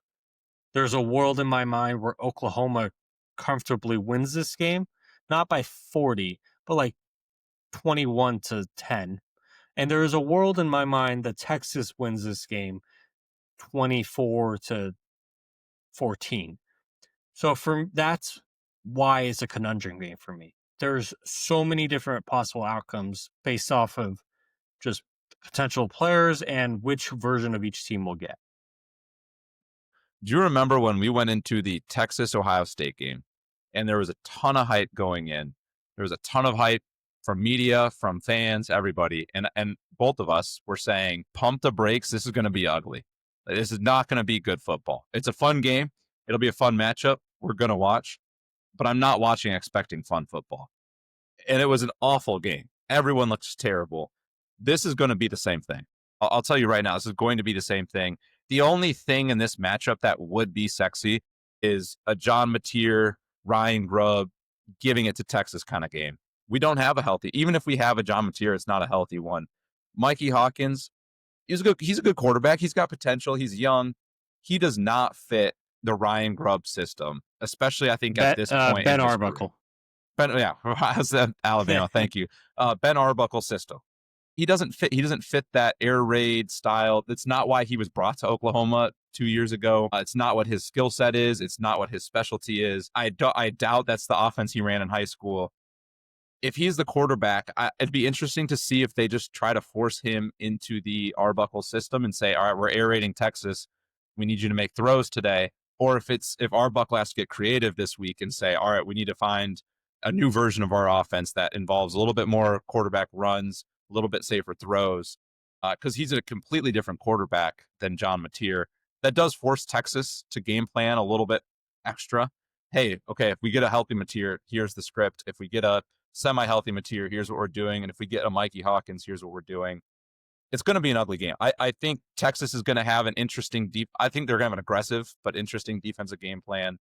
There's a world in my mind where Oklahoma comfortably wins this game, not by 40, but like 21-10. And there is a world in my mind that Texas wins this game 24-14. So that's why it's a conundrum game for me. There's so many different possible outcomes based off of just potential players and which version of each team will get. Do you remember when we went into the Texas-Ohio State game and there was a ton of hype going in? There was a ton of hype from media, from fans, everybody. And both of us were saying, pump the brakes. This is going to be ugly. This is not going to be good football. It's a fun game. It'll be a fun matchup. We're going to watch. But I'm not watching expecting fun football. And it was an awful game. Everyone looks terrible. This is going to be the same thing. I'll tell you right now, this is going to be the same thing. The only thing in this matchup that would be sexy is a John Mateer, Ryan Grubb giving it to Texas kind of game. We don't have a healthy, even if we have a John Mateer, it's not a healthy one. Mikey Hawkins, he's a good quarterback. He's got potential. He's young. He does not fit the Ryan Grubb system, especially I think at this point. Ben Arbuckle. How's that, Alabama? Thank you. Ben Arbuckle system. He doesn't fit that air raid style. That's not why he was brought to Oklahoma 2 years ago. It's not what his skill set is. It's not what his specialty is. I doubt that's the offense he ran in high school. If he's the quarterback, it'd be interesting to see if they just try to force him into the Arbuckle system and say, all right, we're air raiding Texas. We need you to make throws today. Or if Arbuckle has to get creative this week and say, all right, we need to find a new version of our offense that involves a little bit more quarterback runs, a little bit safer throws, because he's a completely different quarterback than John Mateer. That does force Texas to game plan a little bit extra. Hey, okay, if we get a healthy Mateer, here's the script. If we get a semi-healthy Mateer, here's what we're doing. And if we get a Mikey Hawkins, here's what we're doing. It's going to be an ugly game. I think Texas is going to have an interesting I think they're going to have an aggressive but interesting defensive game plan.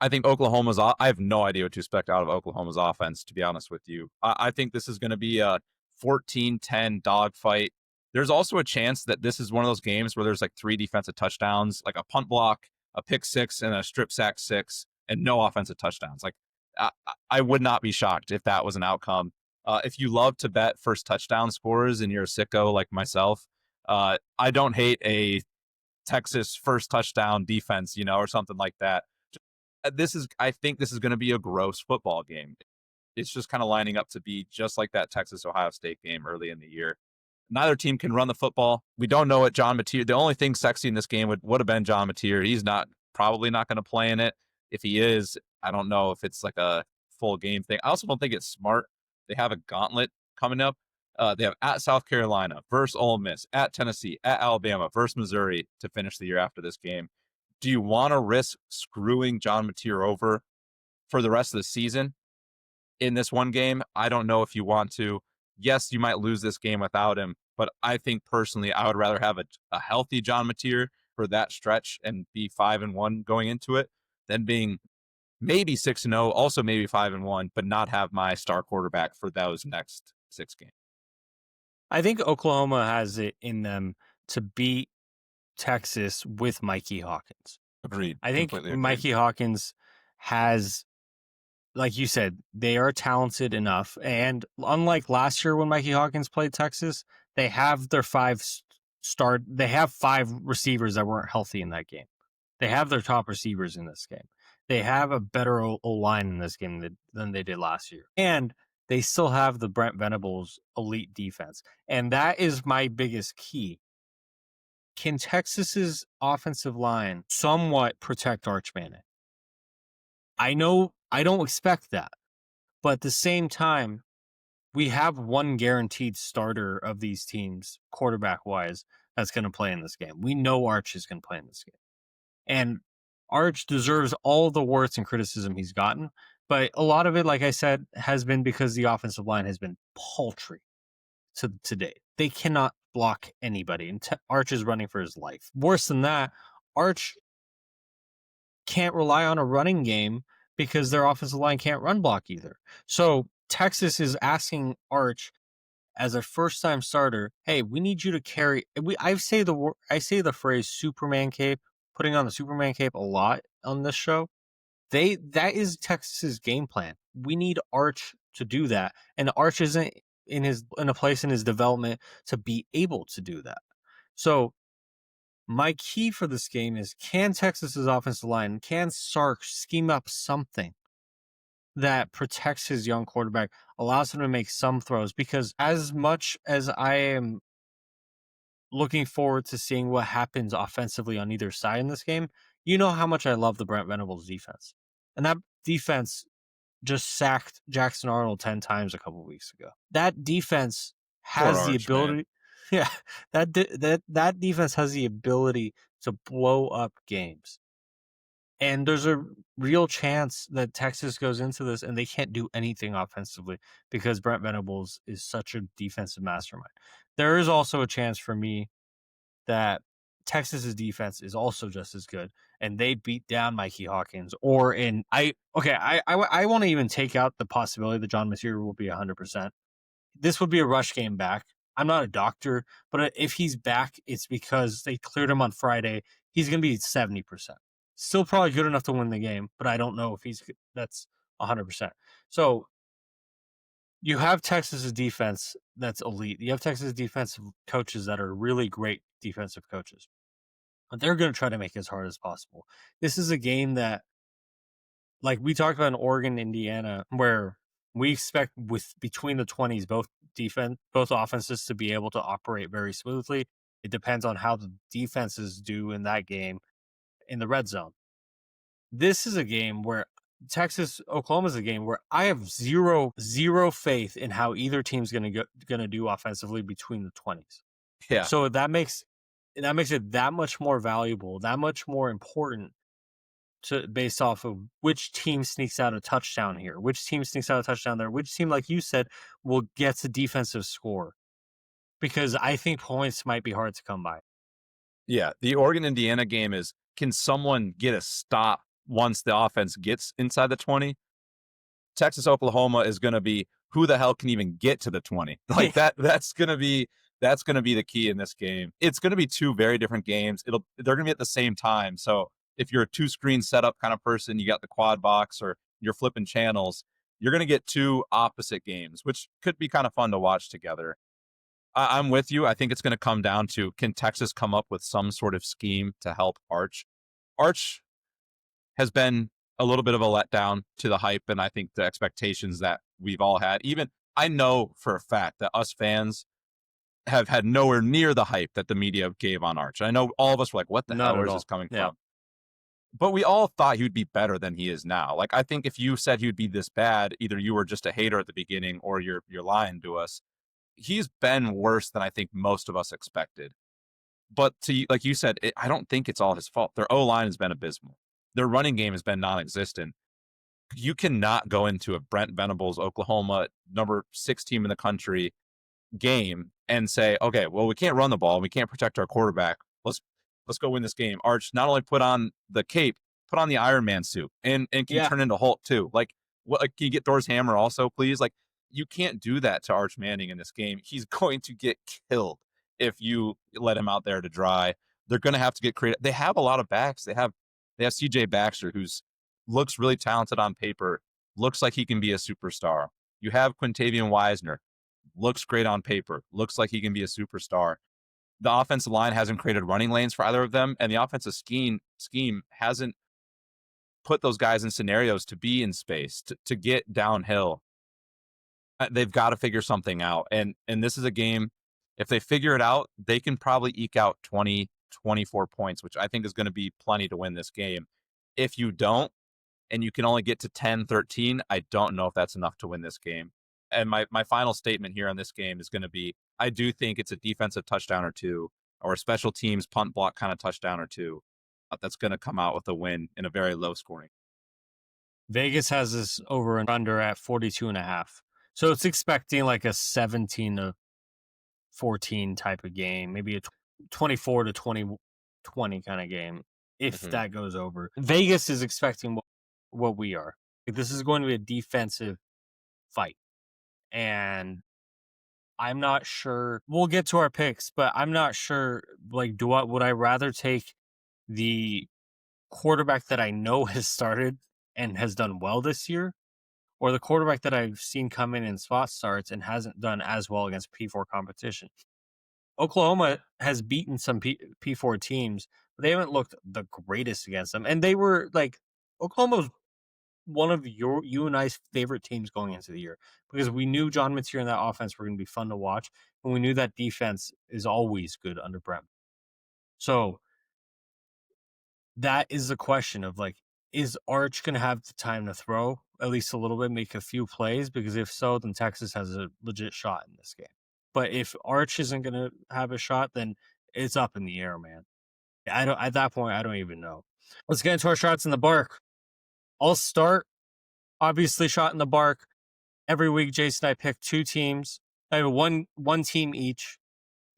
I think I have no idea what to expect out of Oklahoma's offense, to be honest with you. I think this is going to be a 14-10 dogfight. There's also a chance that this is one of those games where there's like 3 defensive touchdowns, like a punt block, a pick 6, and a strip sack 6, and no offensive touchdowns. Like, I would not be shocked if that was an outcome. If you love to bet first touchdown scores and you're a sicko like myself, I don't hate a Texas first touchdown defense, or something like that. I think this is going to be a gross football game. It's just kind of lining up to be just like that Texas-Ohio State game early in the year. Neither team can run the football. We don't know what John Mateer, the only thing sexy in this game would have been John Mateer. He's not probably not going to play in it. If he is, I don't know if it's like a full game thing. I also don't think it's smart. They have a gauntlet coming up. They have at South Carolina versus Ole Miss, at Tennessee, at Alabama versus Missouri to finish the year after this game. Do you want to risk screwing John Mateer over for the rest of the season in this one game? I don't know if you want to. Yes, you might lose this game without him, but I think personally, I would rather have a healthy John Mateer for that stretch and be 5-1 going into it than being maybe 6-0, also maybe 5-1, but not have my star quarterback for those next 6 games. I think Oklahoma has it in them to beat Texas with Mikey Hawkins. Agreed. I think Completely agreed. Mikey Hawkins has, like you said, they are talented enough. And unlike last year when Mikey Hawkins played Texas, they have their they have 5 receivers that weren't healthy in that game. They have their top receivers in this game. They have a better O-line in this game than they did last year. And they still have the Brent Venables elite defense. And that is my biggest key. Can Texas's offensive line somewhat protect Arch Manning? I know I don't expect that. But at the same time, we have one guaranteed starter of these teams, quarterback-wise, that's going to play in this game. We know Arch is going to play in this game. And Arch deserves all the warts and criticism he's gotten. But a lot of it, like I said, has been because the offensive line has been paltry to date. They cannot block anybody. And Arch is running for his life. Worse than that, Arch can't rely on a running game because their offensive line can't run block either. So Texas is asking Arch as a first-time starter, hey, we need you to carry. I say the phrase Superman cape, putting on the Superman cape a lot on this show. That is Texas's game plan. We need Arch to do that, and Arch isn't in a place in his development to be able to do that. So my key for this game is, can Texas's offensive line, can Sark scheme up something that protects his young quarterback, allows him to make some throws? Because as much as I am looking forward to seeing what happens offensively on either side in this game, you know how much I love the Brent Venables defense. And that defense just sacked Jackson Arnold 10 times a couple weeks ago. That defense has the ability. Man. Yeah, that defense has the ability to blow up games. And there's a real chance that Texas goes into this and they can't do anything offensively because Brent Venables is such a defensive mastermind. There is also a chance for me that Texas's defense is also just as good and they beat down Mikey Hawkins. I want to even take out the possibility that John Mateer will be 100%. This would be a rush game back. I'm not a doctor, but if he's back, it's because they cleared him on Friday. He's going to be 70%. Still probably good enough to win the game, but I don't know if that's 100%. So you have Texas's defense that's elite. You have Texas defensive coaches that are really great defensive coaches. But they're going to try to make it as hard as possible. This is a game that, like we talked about in Oregon, Indiana, where we expect between the 20s, both offenses to be able to operate very smoothly. It depends on how the defenses do in that game in the red zone. This is a game where Oklahoma is a game where I have zero faith in how either team's going to do offensively between the 20s. Yeah. So that makes it that much more valuable, that much more important based off of which team sneaks out a touchdown here, which team sneaks out a touchdown there, which team, like you said, will get the defensive score. Because I think points might be hard to come by. Yeah, the Oregon-Indiana game is, can someone get a stop once the offense gets inside the 20? Texas-Oklahoma is going to be, who the hell can even get to the 20? Like that's going to be the key in this game. It's going to be 2 very different games. They're going to be at the same time. So if you're a 2-screen setup kind of person, you got the quad box or you're flipping channels, you're going to get 2 opposite games, which could be kind of fun to watch together. I'm with you. I think it's going to come down to, can Texas come up with some sort of scheme to help Arch? Arch has been a little bit of a letdown to the hype and I think the expectations that we've all had. Even I know for a fact that us fans have had nowhere near the hype that the media gave on Arch. I know all of us were like, what the hell is this coming from? but we all thought he would be better than he is now. Like, I think if you said he would be this bad, either you were just a hater at the beginning or you're lying to us. He's been worse than I think most of us expected. But like you said, I don't think it's all his fault. Their O line has been abysmal. Their running game has been non-existent. You cannot go into a Brent Venables, Oklahoma, number 6 team in the country game and say, okay, well, we can't run the ball, we can't protect our quarterback. Let's go win this game. Arch, not only put on the cape, put on the Iron Man suit, and can you turn into Hulk too? Like, what? Like, can you get Thor's hammer also, please? Like, you can't do that to Arch Manning in this game. He's going to get killed if you let him out there to dry. They're going to have to get creative. They have a lot of backs. They have CJ Baxter, who's looks really talented on paper, looks like he can be a superstar. You have Quintavion Wiesner, looks great on paper, looks like he can be a superstar. The offensive line hasn't created running lanes for either of them, and the offensive scheme hasn't put those guys in scenarios to be in space, to get downhill. They've got to figure something out. And this is a game, if they figure it out, they can probably eke out 20, 24 points, which I think is going to be plenty to win this game. If you don't, and you can only get to 10, 13, I don't know if that's enough to win this game. And my final statement here on this game is going to be, I do think it's a defensive touchdown or two, or a special teams punt block kind of touchdown or two, that's going to come out with a win in a very low scoring. Vegas has this over and under at 42.5. So it's expecting like a 17 to 14 type of game, maybe a 24 to 20 kind of game, if that goes over. Vegas is expecting what we are. This is going to be a defensive fight. And I'm not sure. We'll get to our picks, but I'm not sure. Like, would I rather take the quarterback that I know has started and has done well this year, or the quarterback that I've seen come in spot starts and hasn't done as well against P4 competition? Oklahoma has beaten some P4 teams, but they haven't looked the greatest against them. And they were like, Oklahoma was one of you and I's favorite teams going into the year, because we knew John Mateer and that offense were going to be fun to watch, and we knew that defense is always good under Brent. So that is the question of, like, is Arch going to have the time to throw at least a little bit, make a few plays? Because if so, then Texas has a legit shot in this game. But if Arch isn't going to have a shot, then it's up in the air, man. At that point, I don't even know. Let's get into our shots in the bark. I'll start. Obviously, shot in the bark. Every week, Jason and I pick 2 teams. I have one team each.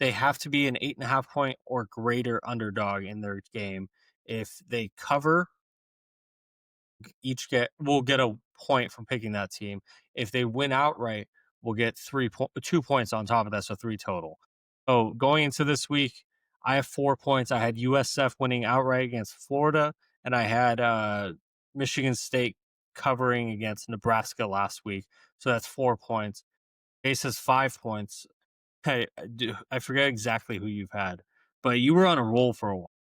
They have to be an 8.5 point or greater underdog in their game. If they cover, we'll get a point from picking that team. If they win outright, we'll get 2 points on top of that, so 3 total. So going into this week, I have 4 points. I had USF winning outright against Florida, and I had Michigan State covering against Nebraska last week. So that's 4 points. Ace has 5 points. Hey, I forget exactly who you've had, but you were on a roll for a while.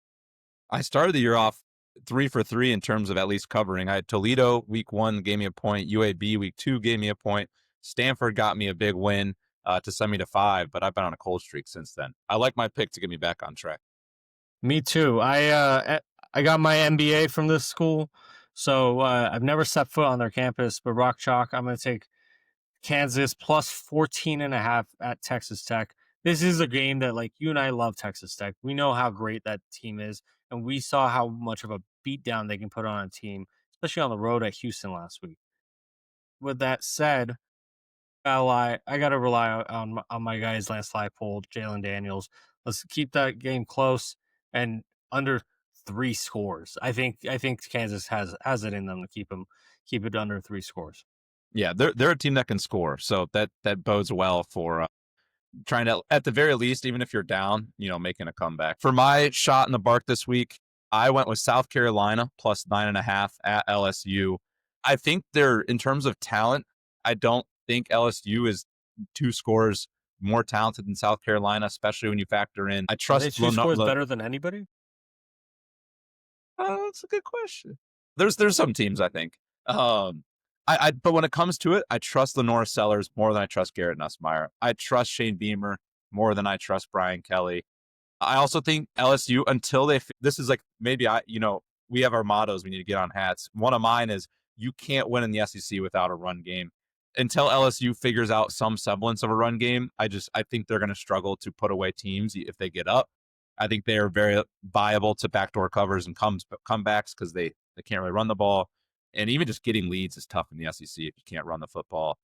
I started the year off 3 for 3 in terms of at least covering. I had Toledo week 1 gave me a point. UAB week 2 gave me a point. Stanford got me a big win to send me to 5, but I've been on a cold streak since then. I like my pick to get me back on track. Me too. I got my MBA from this school, so I've never set foot on their campus. But Rock Chalk, I'm going to take Kansas plus 14.5 at Texas Tech. This is a game that, like, you and I love Texas Tech. We know how great that team is, and we saw how much of a beatdown they can put on a team, especially on the road at Houston last week. With that said, I got to rely on my guys, Lance Leipold, Jalen Daniels. Let's keep that game close and under 3 scores. I think Kansas has it in them to keep it under 3 scores. Yeah, they're a team that can score, so that bodes well for trying to, at the very least, even if you're down, making a comeback. For my shot in the bark this week, I went with South Carolina plus 9.5 at LSU. I think in terms of talent, I don't think LSU is 2 scores more talented than South Carolina, especially when you factor in. I trust 2 scores better than anybody. That's a good question. There's some teams I think. But when it comes to it, I trust Lenore Sellers more than I trust Garrett Nussmeier. I trust Shane Beamer more than I trust Brian Kelly. I also think LSU, until this is like, maybe we have our mottos we need to get on hats. One of mine is you can't win in the SEC without a run game. Until LSU figures out some semblance of a run game, I think they're going to struggle to put away teams if they get up. I think they are very viable to backdoor covers and comebacks because they can't really run the ball. And even just getting leads is tough in the SEC if you can't run the football.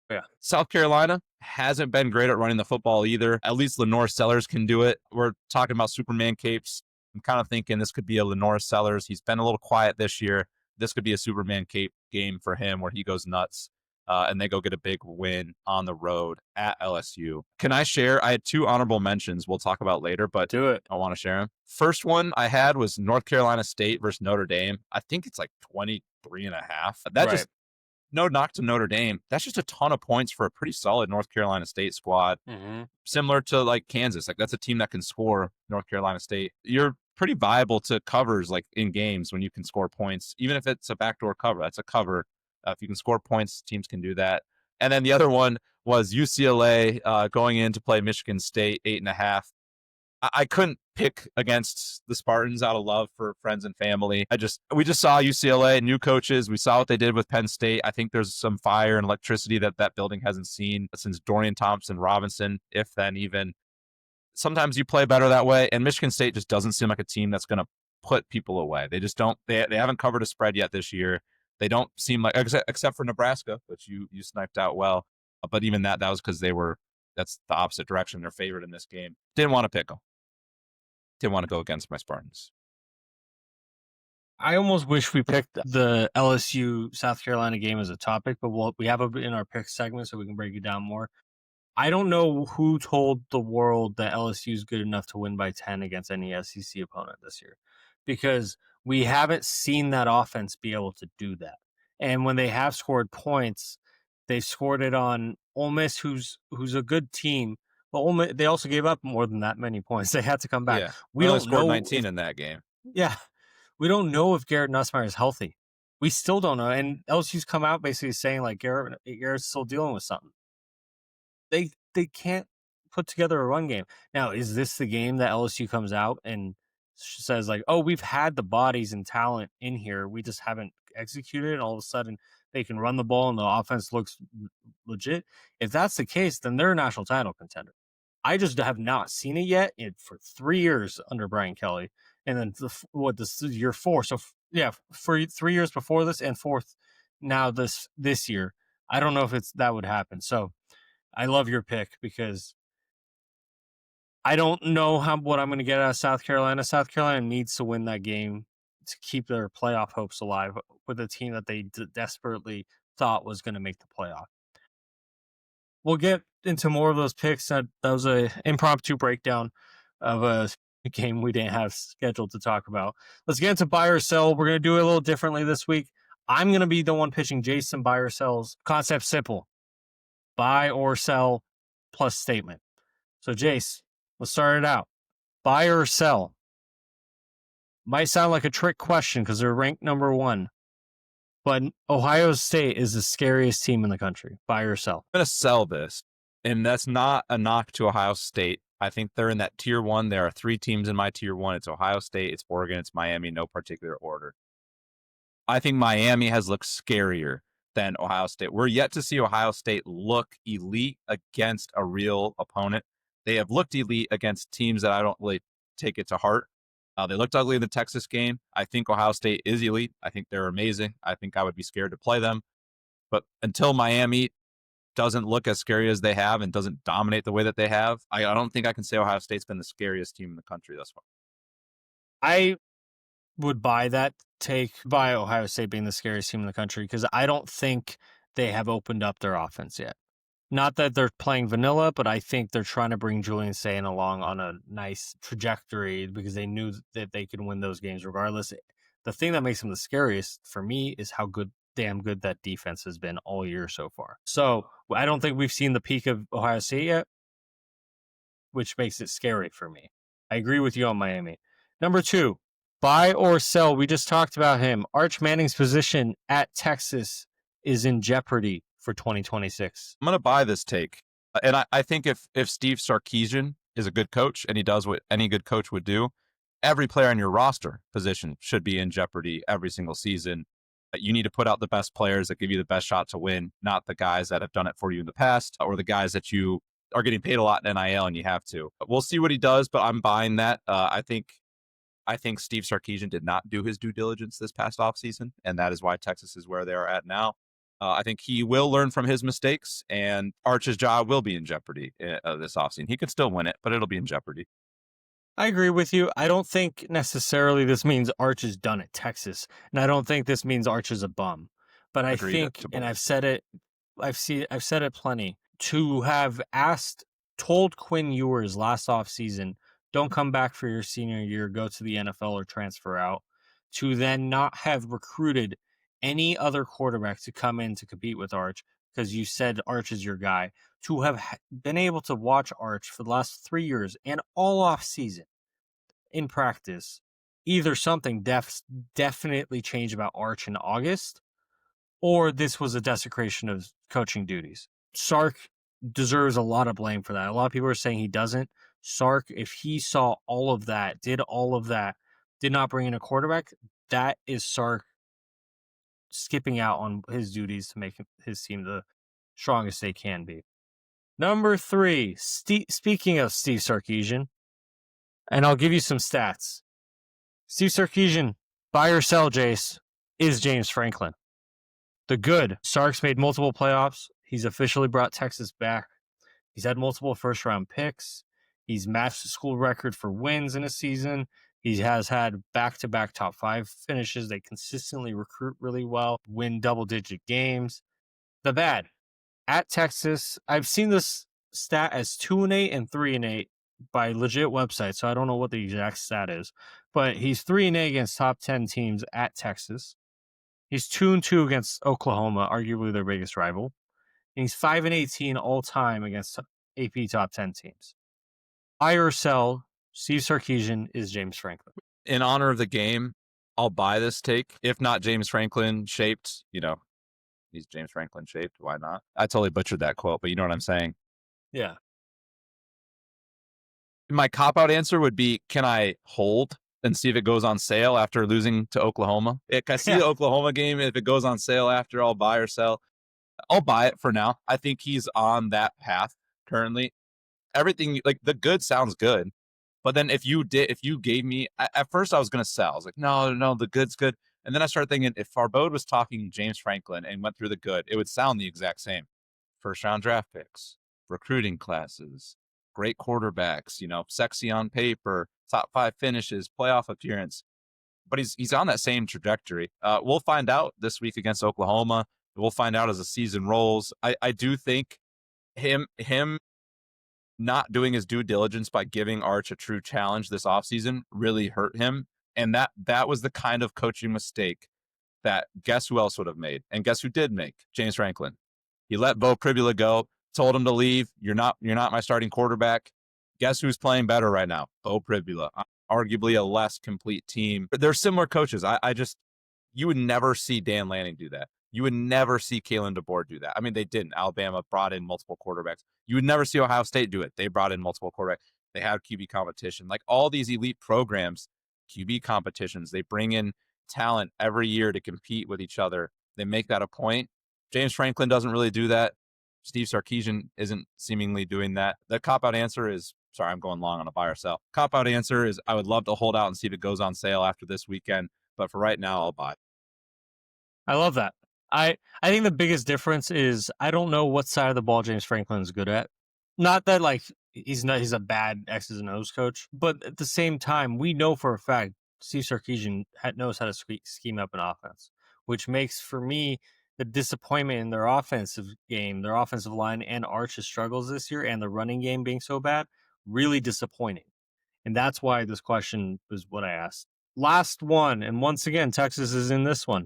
Yeah. South Carolina hasn't been great at running the football either. At least Lenore Sellers can do it. We're talking about Superman capes. I'm kind of thinking this could be a Lenore Sellers. He's been a little quiet this year. This could be a Superman cape game for him where he goes nuts. And they go get a big win on the road at LSU. Can I share? I had 2 honorable mentions we'll talk about later, but Do it. I want to share them. First one I had was North Carolina State versus Notre Dame. I think it's like 23.5. That Right. just, no knock to Notre Dame. That's just a ton of points for a pretty solid North Carolina State squad. Mm-hmm. Similar to like Kansas. Like that's a team that can score, North Carolina State. You're pretty viable to covers like in games when you can score points. Even if it's a backdoor cover, that's a cover. If you can score points, teams can do that. And then the other one was UCLA going in to play Michigan State 8.5. I couldn't pick against the Spartans out of love for friends and family. We just saw UCLA, new coaches. We saw what they did with Penn State. I think there's some fire and electricity that building hasn't seen since Dorian Thompson-Robinson, if then even. Sometimes you play better that way, and Michigan State just doesn't seem like a team that's going to put people away. They just don't. They haven't covered a spread yet this year. They don't seem like, except for Nebraska, which you sniped out well. But even that was because that's the opposite direction. They're favored in this game. Didn't want to pick them. Didn't want to go against my Spartans. I almost wish we picked the LSU South Carolina game as a topic, but we have it in our pick segment so we can break it down more. I don't know who told the world that LSU is good enough to win by 10 against any SEC opponent this year, because we haven't seen that offense be able to do that. And when they have scored points, they've scored it on Ole Miss, who's a good team. But Ole Miss, they also gave up more than that many points. They had to come back. Yeah, We only don't scored know 19 in that game. Yeah, we don't know if Garrett Nussmeier is healthy. We still don't know. And LSU's come out basically saying like Garrett's still dealing with something. They can't put together a run game. Now, is this the game that LSU comes out and says like, "Oh, we've had the bodies and talent in here. We just haven't executed." And all of a sudden, they can run the ball and the offense looks legit. If that's the case, then they're a national title contender. I just have not seen it yet for 3 years under Brian Kelly, and then this is year 4. So yeah, for 3 years before this and fourth now this year. I don't know if that would happen. So I love your pick because I don't know what I'm going to get out of South Carolina. South Carolina needs to win that game to keep their playoff hopes alive with a team that they desperately thought was going to make the playoff. We'll get into more of those picks. That was an impromptu breakdown of a game we didn't have scheduled to talk about. Let's get into buy or sell. We're going to do it a little differently this week. I'm going to be the one pitching Jason buy or sells. Concept simple. Buy or sell plus statement. So, Jace, let's start it out. Buy or sell? Might sound like a trick question because they're ranked number 1. But Ohio State is the scariest team in the country. Buy or sell? I'm going to sell this. And that's not a knock to Ohio State. I think they're in that tier 1. There are 3 teams in my tier 1. It's Ohio State, it's Oregon, it's Miami, no particular order. I think Miami has looked scarier than Ohio State. We're yet to see Ohio State look elite against a real opponent. They have looked elite against teams that I don't really take it to heart. They looked ugly in the Texas game. I think Ohio State is elite. I think they're amazing. I think I would be scared to play them. But until Miami doesn't look as scary as they have and doesn't dominate the way that they have, I don't think I can say Ohio State's been the scariest team in the country thus far. I would buy that take by Ohio State being the scariest team in the country because I don't think they have opened up their offense yet. Not that they're playing vanilla, but I think they're trying to bring Julian Sayin along on a nice trajectory because they knew that they could win those games regardless. The thing that makes them the scariest for me is how damn good that defense has been all year so far. So I don't think we've seen the peak of Ohio State yet, which makes it scary for me. I agree with you on Miami. Number 2, buy or sell. We just talked about him. Arch Manning's position at Texas is in jeopardy for 2026. I'm going to buy this take. And I think if Steve Sarkisian is a good coach and he does what any good coach would do, every player in your roster position should be in jeopardy every single season. You need to put out the best players that give you the best shot to win, not the guys that have done it for you in the past or the guys that you are getting paid a lot in NIL and you have to. We'll see what he does, but I'm buying that. I think Steve Sarkisian did not do his due diligence this past offseason, and that is why Texas is where they are at now. I think he will learn from his mistakes, and Arch's job will be in jeopardy this offseason. He could still win it, but it'll be in jeopardy. I agree with you. I don't think necessarily this means Arch is done at Texas, and I don't think this means Arch is a bum. But I Agreed think, to and both. I've said it plenty, to have told Quinn Ewers last offseason, don't come back for your senior year, go to the NFL or transfer out, to then not have recruited any other quarterback to come in to compete with Arch because you said Arch is your guy, to have been able to watch Arch for the last 3 years and all off season in practice, either something definitely changed about Arch in August, or this was a desecration of coaching duties. Sark deserves a lot of blame for that. A lot of people are saying he doesn't. Sark, if he saw all of that, did all of that, did not bring in a quarterback, that is Sark skipping out on his duties to make his team the strongest they can be. Number 3, speaking of Steve Sarkisian, and I'll give you some stats. Steve Sarkisian, buy or sell, Jace, is James Franklin. The good. Sark's made multiple playoffs. He's officially brought Texas back. He's had multiple first-round picks. He's matched the school record for wins in a season. He has had back-to-back top 5 finishes. They consistently recruit really well, win double-digit games. The bad. At Texas, I've seen this stat as 2-8 and 3-8 by legit websites, so I don't know what the exact stat is. But he's 3-8 against top 10 teams at Texas. He's 2-2 against Oklahoma, arguably their biggest rival. And he's 5-18 all time against AP top 10 teams. Buy or sell, Steve Sarkisian is James Franklin. In honor of the game, I'll buy this take. If not James Franklin shaped, he's James Franklin shaped. Why not? I totally butchered that quote, but you know what I'm saying. Yeah. My cop-out answer would be, can I hold and see if it goes on sale after losing to Oklahoma? Can I see the Oklahoma game? If it goes on sale after, I'll buy or sell. I'll buy it for now. I think he's on that path currently. Everything, like, the good sounds good. But then if you gave me, at first I was going to sell. I was like, no, the good's good. And then I started thinking, if Farbode was talking James Franklin and went through the good, it would sound the exact same. First round draft picks, recruiting classes, great quarterbacks, sexy on paper, top 5 finishes, playoff appearance. But he's on that same trajectory. We'll find out this week against Oklahoma. We'll find out as the season rolls. I do think him not doing his due diligence by giving Arch a true challenge this offseason really hurt him. And that was the kind of coaching mistake that guess who else would have made? And guess who did make? James Franklin. He let Bo Pribula go, told him to leave. You're not my starting quarterback. Guess who's playing better right now? Bo Pribula. Arguably a less complete team. They're similar coaches. You would never see Dan Lanning do that. You would never see Kalen DeBoer do that. I mean, they didn't. Alabama brought in multiple quarterbacks. You would never see Ohio State do it. They brought in multiple quarterbacks. They had QB competition. Like all these elite programs, QB competitions, they bring in talent every year to compete with each other. They make that a point. James Franklin doesn't really do that. Steve Sarkisian isn't seemingly doing that. The cop-out answer is, sorry, I'm going long on a buy or sell. Cop-out answer is I would love to hold out and see if it goes on sale after this weekend. But for right now, I'll buy. I love that. I think the biggest difference is I don't know what side of the ball James Franklin is good at. Not that like he's a bad X's and O's coach, but at the same time, we know for a fact Steve Sarkisian knows how to scheme up an offense, which makes for me the disappointment in their offensive game, their offensive line, and Arch's struggles this year, and the running game being so bad, really disappointing. And that's why this question was what I asked. Last one, and once again, Texas is in this one.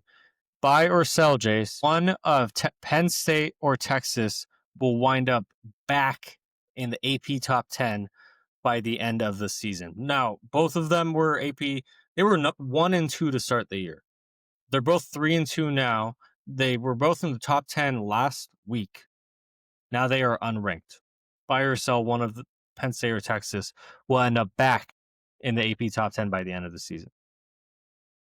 Buy or sell, Jace. One of Penn State or Texas will wind up back in the AP top 10 by the end of the season. Now, both of them were AP. They were 1 and 2 to start the year. They're both 3 and 2 now. They were both in the top 10 last week. Now they are unranked. Buy or sell, one of the Penn State or Texas will end up back in the AP top 10 by the end of the season?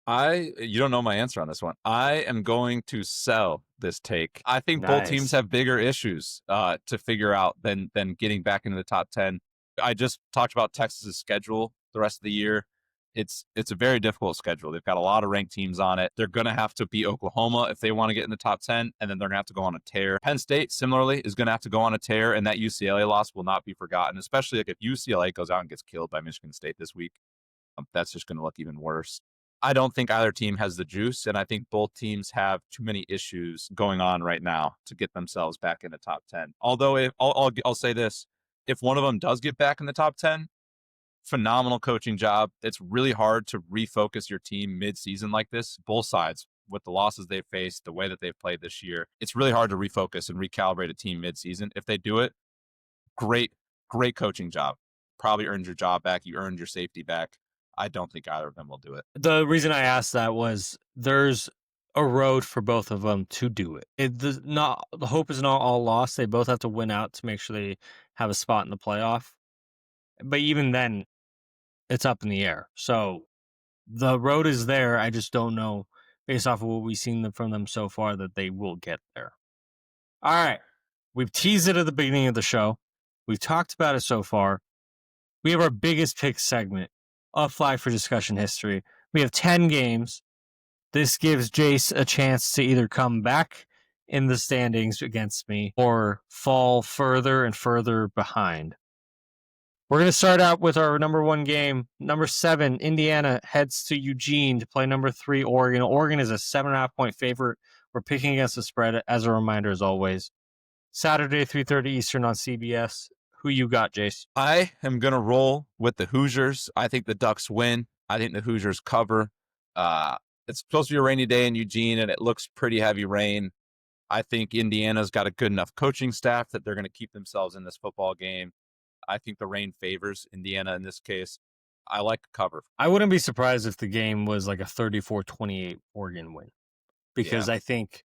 You don't know my answer on this one. I am going to sell this take. I think both teams Nice. have bigger issues to figure out than getting back into the top 10. I just talked about Texas's schedule the rest of the year. It's a very difficult schedule. They've got a lot of ranked teams on it. They're going to have to beat Oklahoma if they want to get in the top 10, and then they're going to have to go on a tear. Penn State, similarly, is going to have to go on a tear, and that UCLA loss will not be forgotten, especially like if UCLA goes out and gets killed by Michigan State this week. That's just going to look even worse. I don't think either team has the juice, and I think both teams have too many issues going on right now to get themselves back in the top 10. Although, I'll say this, if one of them does get back in the top 10, phenomenal coaching job. It's really hard to refocus your team mid-season like this, both sides, with the losses they've faced, the way that they've played this year. It's really hard to refocus and recalibrate a team mid-season. If they do it, great coaching job. Probably earned your job back. You earned your safety back. I don't think either of them will do it. The reason I asked that was there's a road for both of them to do it. The hope is not all lost. They both have to win out to make sure they have a spot in the playoff. But even then, it's up in the air. So the road is there. I just don't know, based off of what we've seen from them so far, that they will get there. All right. We've teased it at the beginning of the show. We've talked about it so far. We have our biggest pick segment of Flag for Discussion history. We have 10 games. This gives Jace a chance to either come back in the standings against me or fall further and further behind. We're going to start out with our number 1 game. Number 7, Indiana heads to Eugene to play number 3, Oregon. Oregon is a 7.5 point favorite. We're picking against the spread, as a reminder, as always. Saturday, 3:30 Eastern on CBS. Who you got, Jace? I am going to roll with the Hoosiers. I think the Ducks win. I think the Hoosiers cover. It's supposed to be a rainy day in Eugene, and it looks pretty heavy rain. I think Indiana's got a good enough coaching staff that they're going to keep themselves in this football game. I think the rain favors Indiana in this case. I like cover. I wouldn't be surprised if the game was like a 34-28 Oregon win, because I think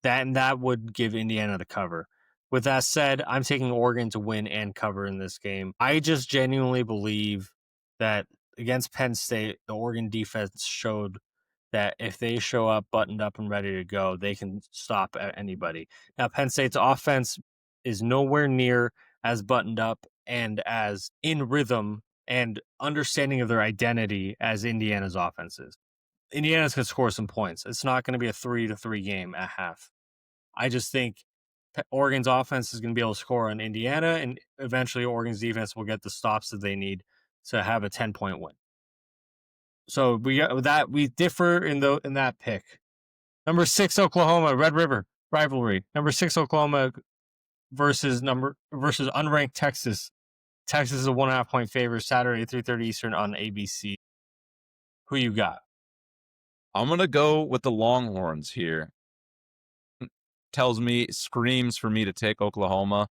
that would give Indiana the cover. With that said, I'm taking Oregon to win and cover in this game. I just genuinely believe that against Penn State, the Oregon defense showed that if they show up buttoned up and ready to go, they can stop anybody. Now, Penn State's offense is nowhere near as buttoned up and as in rhythm and understanding of their identity as Indiana's offense is. Indiana's going to score some points. It's not going to be a 3-3 game at half. I just think Oregon's offense is going to be able to score on Indiana, and eventually Oregon's defense will get the stops that they need to have a 10-point win. So we differ in that pick. Number 6 Oklahoma, Red River rivalry. Number 6 Oklahoma versus unranked Texas. Texas is a 1.5 point favorite. Saturday 3:30 Eastern on ABC. Who you got? I'm going to go with the Longhorns here. Screams for me to take Oklahoma,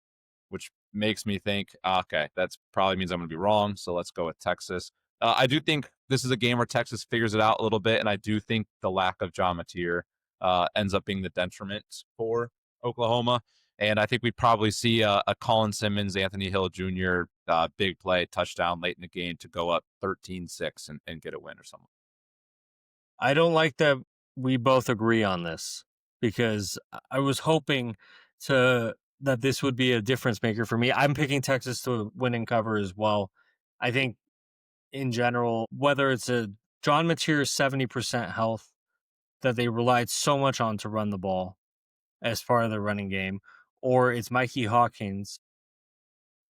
which makes me think, okay, that's probably means I'm going to be wrong. So let's go with Texas. I do think this is a game where Texas figures it out a little bit, and I do think the lack of John Mateer ends up being the detriment for Oklahoma. And I think we probably see a Colin Simmons, Anthony Hill Jr. Big play touchdown late in the game to go up 13-6 and get a win or something. I don't like that we both agree on this, because I was hoping that this would be a difference maker for me. I'm picking Texas to win and cover as well. I think in general, whether it's a John Mateer's 70% health that they relied so much on to run the ball as part of their running game, or it's Mikey Hawkins,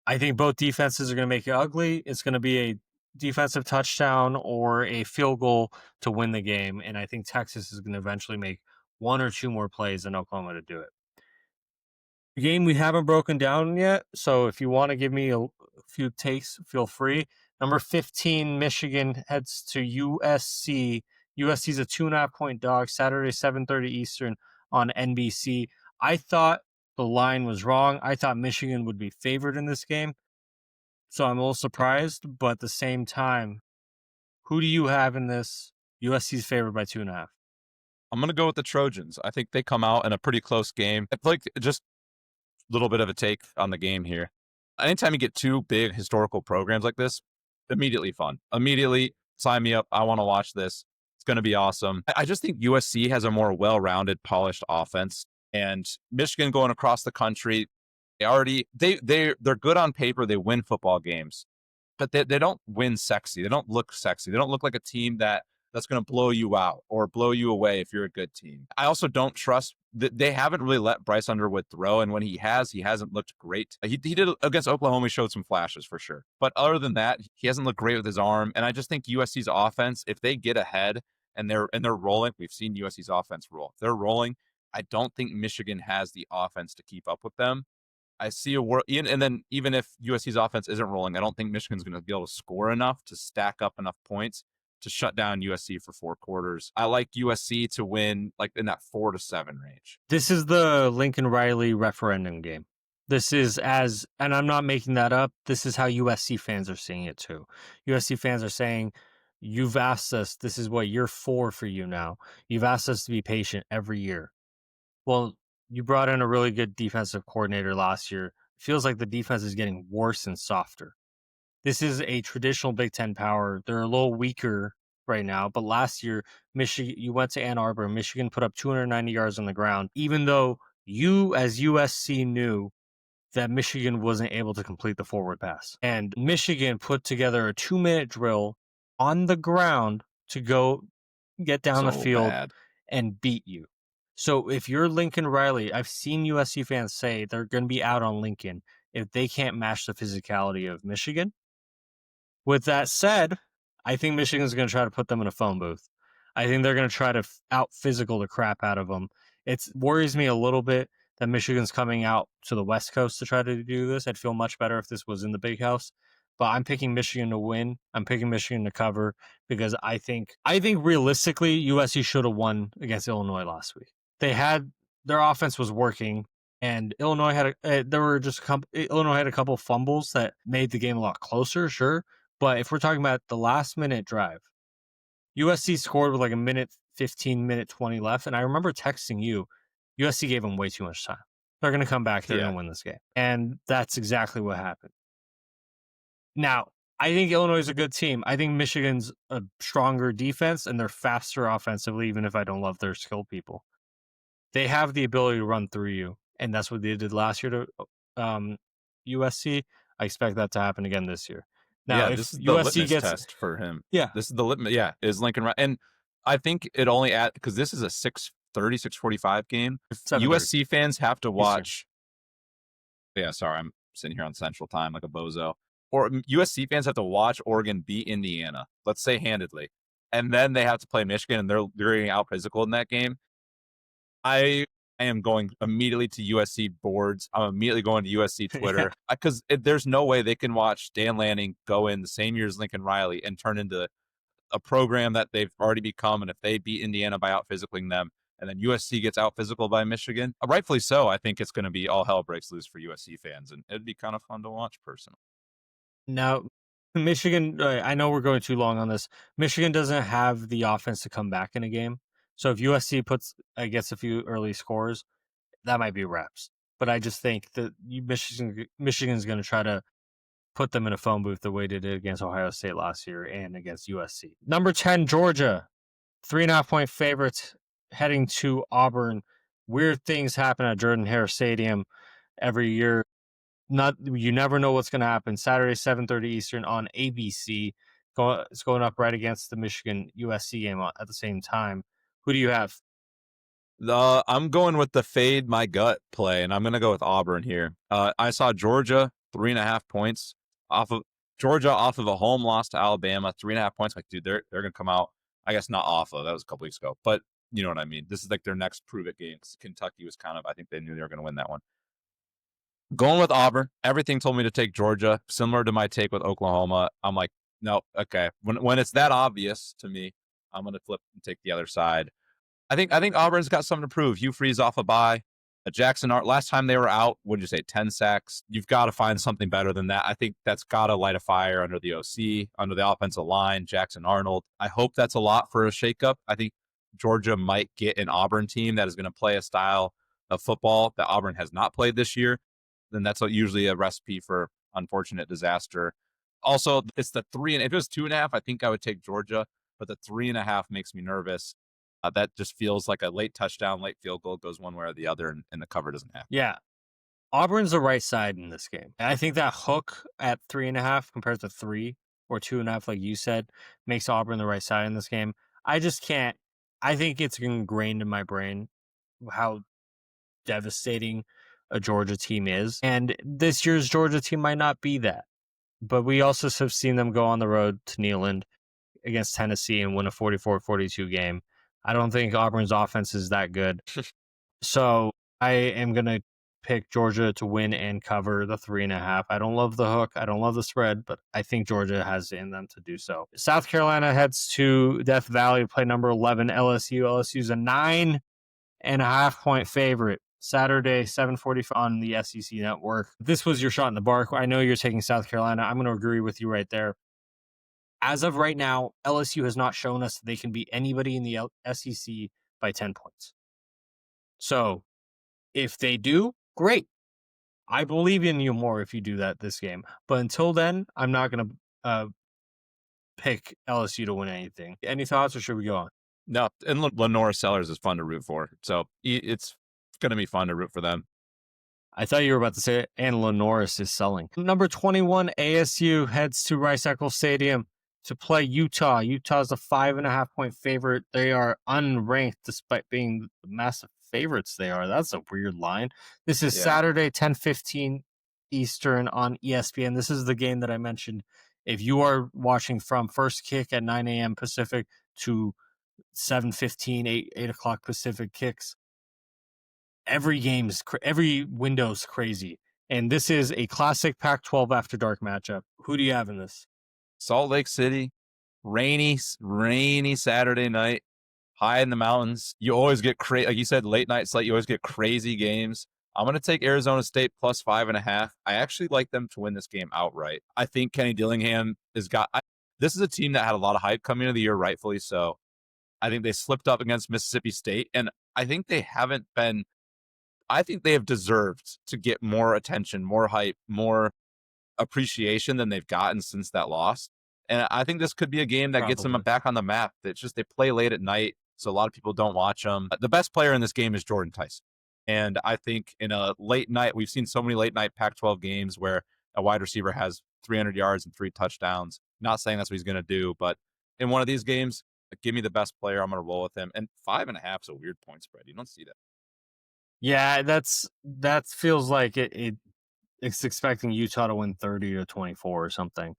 I think both defenses are going to make it ugly. It's going to be a defensive touchdown or a field goal to win the game, and I think Texas is going to eventually make 1 or 2 more plays than Oklahoma to do it. The game we haven't broken down yet, so if you want to give me a few takes, feel free. Number 15, Michigan heads to USC. USC's a 2.5 point dog, Saturday, 7:30 Eastern on NBC. I thought the line was wrong. I thought Michigan would be favored in this game, so I'm a little surprised, but at the same time, who do you have in this? USC's favored by 2.5. I'm going to go with the Trojans. I think they come out in a pretty close game. I feel like just a little bit of a take on the game here. Anytime you get 2 big historical programs like this, immediately fun. Immediately sign me up. I want to watch this. It's going to be awesome. I just think USC has a more well-rounded, polished offense, and Michigan going across the country. They're good on paper. They win football games, but they don't win sexy. They don't look sexy. They don't look like a team that's going to blow you out or blow you away if you're a good team. I also don't trust that they haven't really let Bryce Underwood throw, and when he hasn't looked great. He did against Oklahoma. He showed some flashes for sure, but other than that, he hasn't looked great with his arm. And I just think USC's offense, if they get ahead and they're rolling, we've seen USC's offense roll. If they're rolling, I don't think Michigan has the offense to keep up with them. I see a world, and then even if USC's offense isn't rolling, I don't think Michigan's going to be able to score enough to stack up enough points to shut down USC for 4 quarters. I like USC to win like in that 4-7 range. This is the Lincoln Riley referendum game. This is and I'm not making that up. This is how USC fans are seeing it too. USC fans are saying, you've asked us, this is what year 4 for you now. You've asked us to be patient every year. Well, you brought in a really good defensive coordinator last year. It feels like the defense is getting worse and softer. This is a traditional Big Ten power. They're a little weaker right now, but last year, Michigan, you went to Ann Arbor, Michigan put up 290 yards on the ground, even though you, as USC, knew that Michigan wasn't able to complete the forward pass. And Michigan put together a 2-minute drill on the ground to go get down the field and beat you. So if you're Lincoln Riley, I've seen USC fans say they're going to be out on Lincoln if they can't match the physicality of Michigan. With that said, I think Michigan's going to try to put them in a phone booth. I think they're going to try to out physical the crap out of them. It worries me a little bit that Michigan's coming out to the West Coast to try to do this. I'd feel much better if this was in the Big House. But I'm picking Michigan to win. I'm picking Michigan to cover because I think realistically USC should have won against Illinois last week. Their offense was working, and Illinois had Illinois had a couple fumbles that made the game a lot closer, sure. But if we're talking about the last minute drive, USC scored with like a minute 15, minute 20 left. And I remember texting you, USC gave them way too much time. They're going to come back. They're going to win this game. And that's exactly what happened. Now, I think Illinois is a good team. I think Michigan's a stronger defense and they're faster offensively, even if I don't love their skill people. They have the ability to run through you. And that's what they did last year to USC. I expect that to happen again this year. Now, if this is the USC litmus test for him. Yeah. This is the litmus. Yeah, is Lincoln right? And I think it only because this is a 6:30, 6:45 game. If USC fans have to watch. Eastern. Yeah, sorry, I'm sitting here on Central Time like a bozo. Or USC fans have to watch Oregon beat Indiana, let's say handedly, and then they have to play Michigan, and they're getting out physical in that game. I am going immediately to USC boards. I'm immediately going to USC Twitter because there's no way they can watch Dan Lanning go in the same year as Lincoln Riley and turn into a program that they've already become. And if they beat Indiana by out physicaling them, and then USC gets out physical by Michigan, rightfully so, I think it's going to be all hell breaks loose for USC fans, and it'd be kind of fun to watch personally. Now, Michigan, I know we're going too long on this. Michigan doesn't have the offense to come back in a game. So if USC gets a few early scores, that might be wraps. But I just think that Michigan's going to try to put them in a phone booth the way they did against Ohio State last year and against USC. Number 10, Georgia, 3.5-point favorites heading to Auburn. Weird things happen at Jordan-Hare Stadium every year. You never know what's going to happen. Saturday, 7:30 Eastern on ABC. It's going up right against the Michigan USC game at the same time. Who do you have? I'm going with the fade my gut play, and I'm going to go with Auburn here. I saw Georgia 3.5 points off of a home loss to Alabama. 3.5 points. Like, dude, they're going to come out. I guess not off of that was a couple weeks ago, but you know what I mean. This is like their next prove it game. Kentucky was I think they knew they were going to win that one. Going with Auburn. Everything told me to take Georgia. Similar to my take with Oklahoma. I'm like, no, okay. When it's that obvious to me, I'm going to flip and take the other side. I think Auburn's got something to prove. Hugh Freeze off a bye. Jackson Art. Last time they were out, what did you say? 10 sacks. You've got to find something better than that. I think that's got to light a fire under the OC, under the offensive line. Jackson Arnold. I hope that's a lot for a shakeup. I think Georgia might get an Auburn team that is going to play a style of football that Auburn has not played this year. Then that's usually a recipe for unfortunate disaster. Also, it's the three, and if it was 2.5, I think I would take Georgia, but the 3.5 makes me nervous. That just feels like a late touchdown, late field goal goes one way or the other, and the cover doesn't happen. Yeah, Auburn's the right side in this game. And I think that hook at 3.5 compared to 3 or 2.5, like you said, makes Auburn the right side in this game. I just can't. I think it's ingrained in my brain how devastating a Georgia team is. And this year's Georgia team might not be that. But we also have seen them go on the road to Neyland against Tennessee and win a 44-42 game. I don't think Auburn's offense is that good. So I am going to pick Georgia to win and cover the 3.5. I don't love the hook. I don't love the spread, but I think Georgia has it in them to do so. South Carolina heads to Death Valley to play number 11 LSU. LSU's a 9.5-point favorite. Saturday, 7:40 on the SEC network. This was your shot in the bark. I know you're taking South Carolina. I'm going to agree with you right there. As of right now, LSU has not shown us that they can beat anybody in the SEC by 10 points. So if they do, great. I believe in you more if you do that this game. But until then, I'm not going to pick LSU to win anything. Any thoughts, or should we go on? No, and Lenora Sellers is fun to root for, so it's going to be fun to root for them. I thought you were about to say Angela Norris is selling. Number 21, ASU heads to Rice-Eccles Stadium to play Utah. Utah's a 5.5-point favorite. They are unranked despite being the massive favorites they are. That's a weird line. This is Saturday, 10:15 Eastern on ESPN. This is the game that I mentioned. If you are watching from first kick at 9 a.m. Pacific to 7:15, 8 o'clock Pacific kicks, every every window's crazy. And this is a classic Pac-12 after dark matchup. Who do you have in this? Salt Lake City, rainy Saturday night, high in the mountains. You always get crazy, like you said, late night slate. You always get crazy games. I'm going to take Arizona State plus 5.5. I actually like them to win this game outright. I think Kenny Dillingham this is a team that had a lot of hype coming into the year, rightfully so. I think they slipped up against Mississippi State, and I think they haven't been. I think they have deserved to get more attention, more hype, more appreciation than they've gotten since that loss. And I think this could be a game that gets them back on the map. It's just they play late at night, so a lot of people don't watch them. The best player in this game is Jordan Tyson. And I think in a late night, we've seen so many late night Pac-12 games where a wide receiver has 300 yards and 3 touchdowns. Not saying that's what he's going to do, but in one of these games, give me the best player. I'm going to roll with him. And 5.5 is a weird point spread. You don't see that. Yeah, that feels like it's expecting Utah to win 30-24 or something.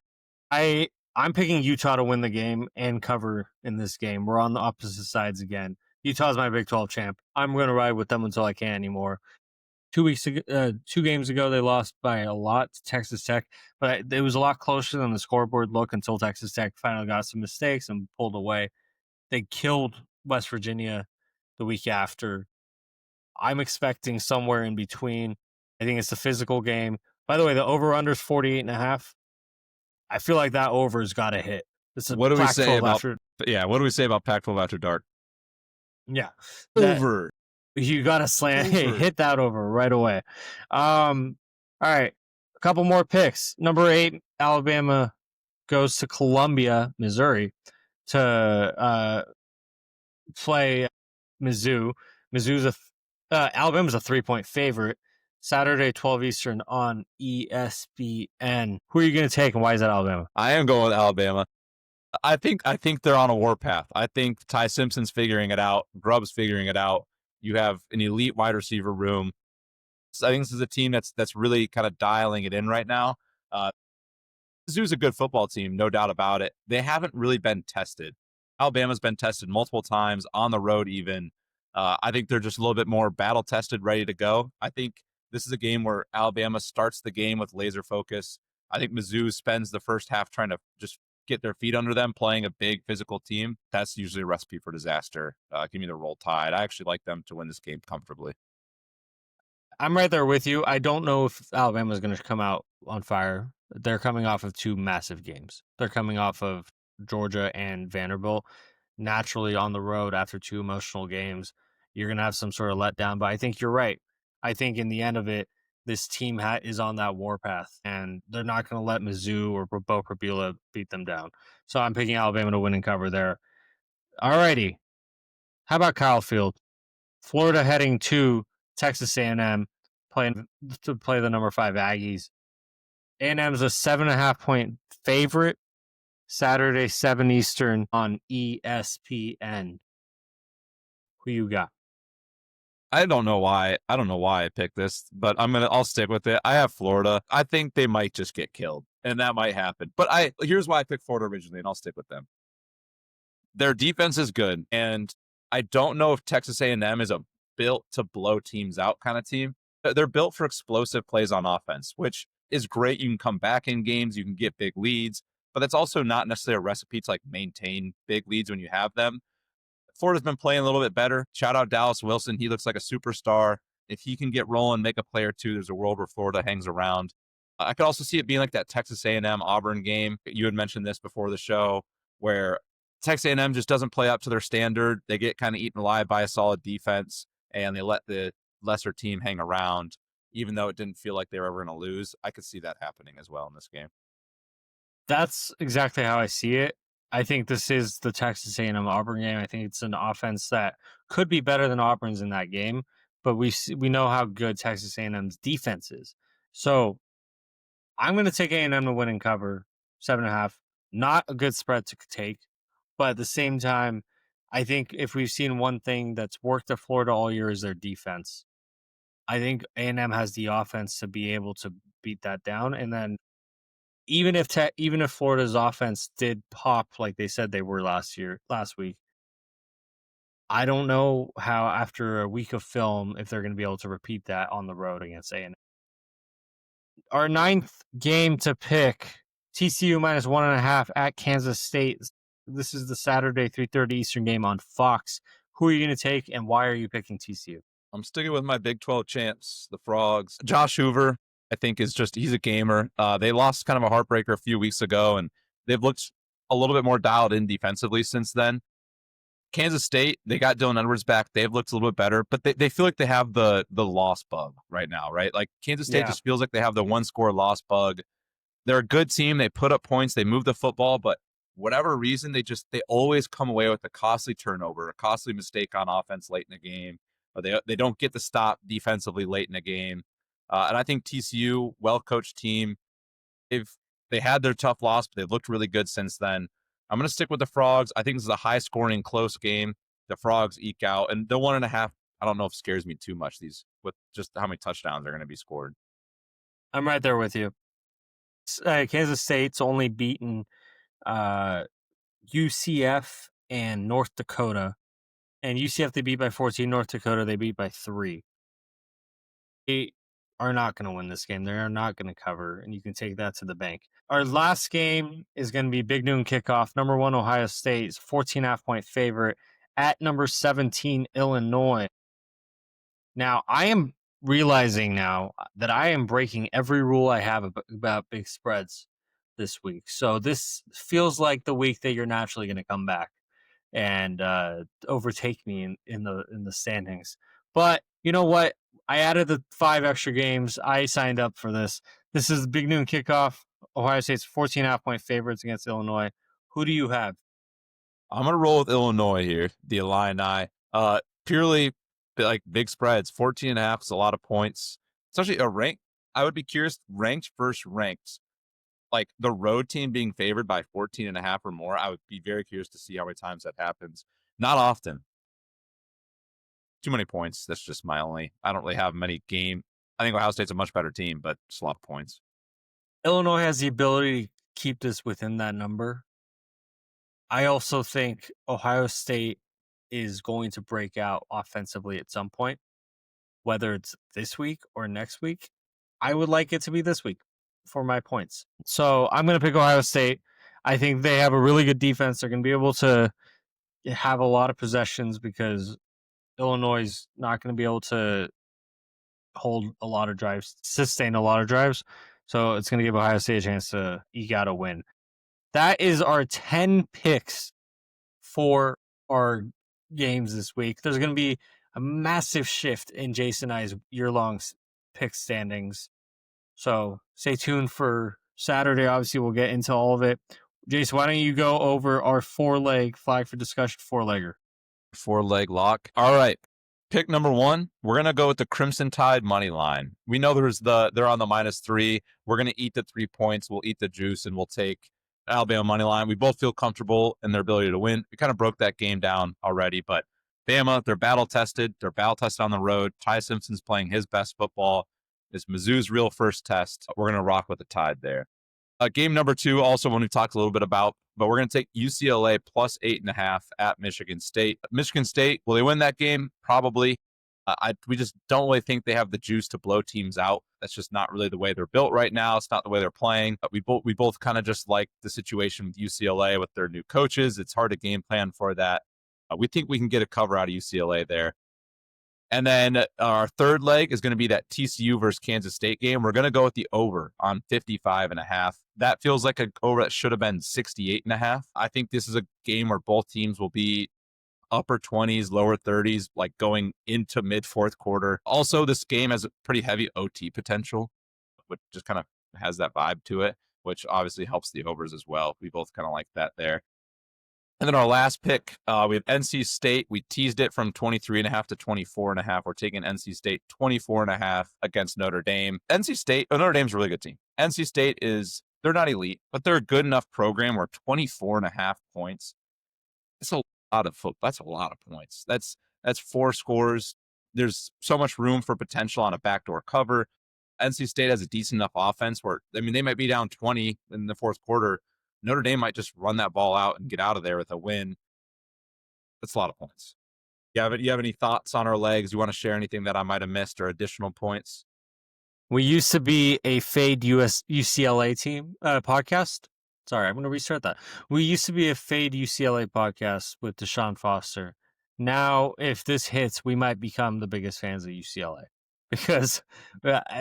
I'm picking Utah to win the game and cover in this game. We're on the opposite sides again. Utah's my Big 12 champ. I'm going to ride with them until I can't anymore. 2 games ago, they lost by a lot to Texas Tech, but it was a lot closer than the scoreboard look until Texas Tech finally got some mistakes and pulled away. They killed West Virginia the week after. I'm expecting somewhere in between. I think it's a physical game. By the way, the over-under is 48.5. I feel like that over's got to hit. What do we say about what do we say about Pac-12 after dark? Yeah. Over. You got to slam. Hey, hit that over right away. All right. A couple more picks. Number 8, Alabama goes to Columbia, Missouri to play Mizzou. Alabama's a 3-point favorite. Saturday, 12 Eastern on ESPN. Who are you going to take, and why is that Alabama? I am going with Alabama. I think they're on a warpath. I think Ty Simpson's figuring it out. Grubb's figuring it out. You have an elite wide receiver room. So I think this is a team that's really kind of dialing it in right now. Mizzou's a good football team, no doubt about it. They haven't really been tested. Alabama's been tested multiple times on the road even. I think they're just a little bit more battle tested, ready to go. I think this is a game where Alabama starts the game with laser focus. I think Mizzou spends the first half trying to just get their feet under them, playing a big physical team. That's usually a recipe for disaster. Give me the Roll Tide. I actually like them to win this game comfortably. I'm right there with you. I don't know if Alabama's going to come out on fire. They're coming off of 2 massive games. They're coming off of Georgia and Vanderbilt. Naturally, on the road after 2 emotional games, you're going to have some sort of letdown. But I think you're right. I think in the end of it, this team is on that warpath, and they're not going to let Mizzou or Bo Prabula beat them down. So I'm picking Alabama to win and cover there. Alrighty, how about Kyle Field? Florida heading to Texas A&M, playing to play the number 5 Aggies. A&M is a 7.5-point favorite. Saturday, 7 Eastern on ESPN. Who you got? I don't know why. I don't know why I picked this, but I'll stick with it. I have Florida. I think they might just get killed, and that might happen. But here's why I picked Florida originally, and I'll stick with them. Their defense is good, and I don't know if Texas A&M is a built to blow teams out kind of team. They're built for explosive plays on offense, which is great. You can come back in games, you can get big leads, but that's also not necessarily a recipe to like maintain big leads when you have them. Florida's been playing a little bit better. Shout out Dallas Wilson. He looks like a superstar. If he can get rolling, make a play or two, there's a world where Florida hangs around. I could also see it being like that Texas A&M Auburn game. You had mentioned this before the show, where Texas A&M just doesn't play up to their standard. They get kind of eaten alive by a solid defense, and they let the lesser team hang around, even though it didn't feel like they were ever going to lose. I could see that happening as well in this game. That's exactly how I see it. I think this is the Texas A&M Auburn game. I think it's an offense that could be better than Auburn's in that game, but we know how good Texas A&M's defense is. So I'm going to take A&M to win and cover 7.5. Not a good spread to take, but at the same time, I think if we've seen one thing that's worked at Florida all year is their defense. I think A&M has the offense to be able to beat that down, and then even if Florida's offense did pop like they said they were last week, I don't know how after a week of film if they're going to be able to repeat that on the road against A&M. Our 9th game to pick, TCU minus 1.5 at Kansas State. This is the Saturday 3:30 Eastern game on Fox. Who are you going to take, and why are you picking TCU? I'm sticking with my Big 12 champs, the Frogs. Josh Hoover, I think, he's a gamer. They lost kind of a heartbreaker a few weeks ago, and they've looked a little bit more dialed in defensively since then. Kansas State, they got Dylan Edwards back. They've looked a little bit better, but they feel like they have the loss bug right now, right? Like Kansas State just feels like they have the one score loss bug. They're a good team. They put up points. They move the football, but whatever reason, they always come away with a costly turnover, a costly mistake on offense late in the game, or they don't get the stop defensively late in the game. And I think TCU, well-coached team, if they had their tough loss, but they've looked really good since then. I'm going to stick with the Frogs. I think this is a high-scoring, close game. The Frogs eke out, and the 1.5. I don't know if scares me too much. These with just how many touchdowns are going to be scored. I'm right there with you. Kansas State's only beaten UCF and North Dakota, and UCF they beat by 14. North Dakota they beat by 3. They are not going to win this game. They are not going to cover, and you can take that to the bank. Our last game is going to be Big Noon Kickoff. Number 1 Ohio State is 14.5-point favorite at number 17 Illinois. Now I am realizing now that I am breaking every rule I have about big spreads this week. So this feels like the week that you're naturally going to come back and overtake me in the standings. But you know what? I added the 5 extra games. I signed up for this. This is the Big Noon Kickoff. Ohio State's 14.5-point favorites against Illinois. Who do you have? I'm going to roll with Illinois here, the Illini. Purely like big spreads, 14.5 is a lot of points. Especially a rank. I would be curious, ranked versus ranked. Like the road team being favored by 14.5 or more, I would be very curious to see how many times that happens. Not often. Too many points. That's just my only. I don't really have many game. I think Ohio State's a much better team, but just a lot of points. Illinois has the ability to keep this within that number. I also think Ohio State is going to break out offensively at some point, whether it's this week or next week. I would like it to be this week for my points. So I'm going to pick Ohio State. I think they have a really good defense. They're going to be able to have a lot of possessions because Illinois is not going to be able to hold a lot of drives, sustain a lot of drives. So it's going to give Ohio State a chance to eke out a win. That is our 10 picks for our games this week. There's going to be a massive shift in Jason and I's year-long pick standings. So stay tuned for Saturday. Obviously, we'll get into all of it. Jason, why don't you go over our 4-leg flag for discussion 4-legger? 4-leg lock. All right. Pick number 1, we're going to go with the Crimson Tide money line. We know they're on the -3. We're going to eat the 3 points. We'll eat the juice, and we'll take Alabama money line. We both feel comfortable in their ability to win. We kind of broke that game down already, but Bama, they're battle tested. They're battle tested on the road. Ty Simpson's playing his best football. It's Mizzou's real first test. We're going to rock with the Tide there. Game number 2, also one we talked a little bit about, but we're going to take UCLA plus 8.5 at Michigan State. Michigan State, will they win that game? Probably. We just don't really think they have the juice to blow teams out. That's just not really the way they're built right now. It's not the way they're playing. We both kind of just like the situation with UCLA with their new coaches. It's hard to game plan for that. We think we can get a cover out of UCLA there. And then our 3rd leg is going to be that TCU versus Kansas State game. We're going to go with the over on 55.5. That feels like an over that should have been 68.5. I think this is a game where both teams will be upper 20s, lower 30s, like going into mid 4th quarter. Also, this game has a pretty heavy OT potential, which just kind of has that vibe to it, which obviously helps the overs as well. We both kind of like that there. And then our last pick, we have NC State. We teased it from 23.5 to 24.5. We're taking NC State 24.5 against Notre Dame. Notre Dame's a really good team. NC State they're not elite, but they're a good enough program where 24.5 points. That's a lot of football. That's a lot of points. That's 4 scores. There's so much room for potential on a backdoor cover. NC State has a decent enough offense where, they might be down 20 in the 4th quarter. Notre Dame might just run that ball out and get out of there with a win. That's a lot of points. You have any thoughts on our legs? You want to share anything that I might have missed or additional points? We used to be a fade UCLA team podcast. Sorry, I'm going to restart that. We used to be a fade UCLA podcast with Deshaun Foster. Now, if this hits, we might become the biggest fans of UCLA because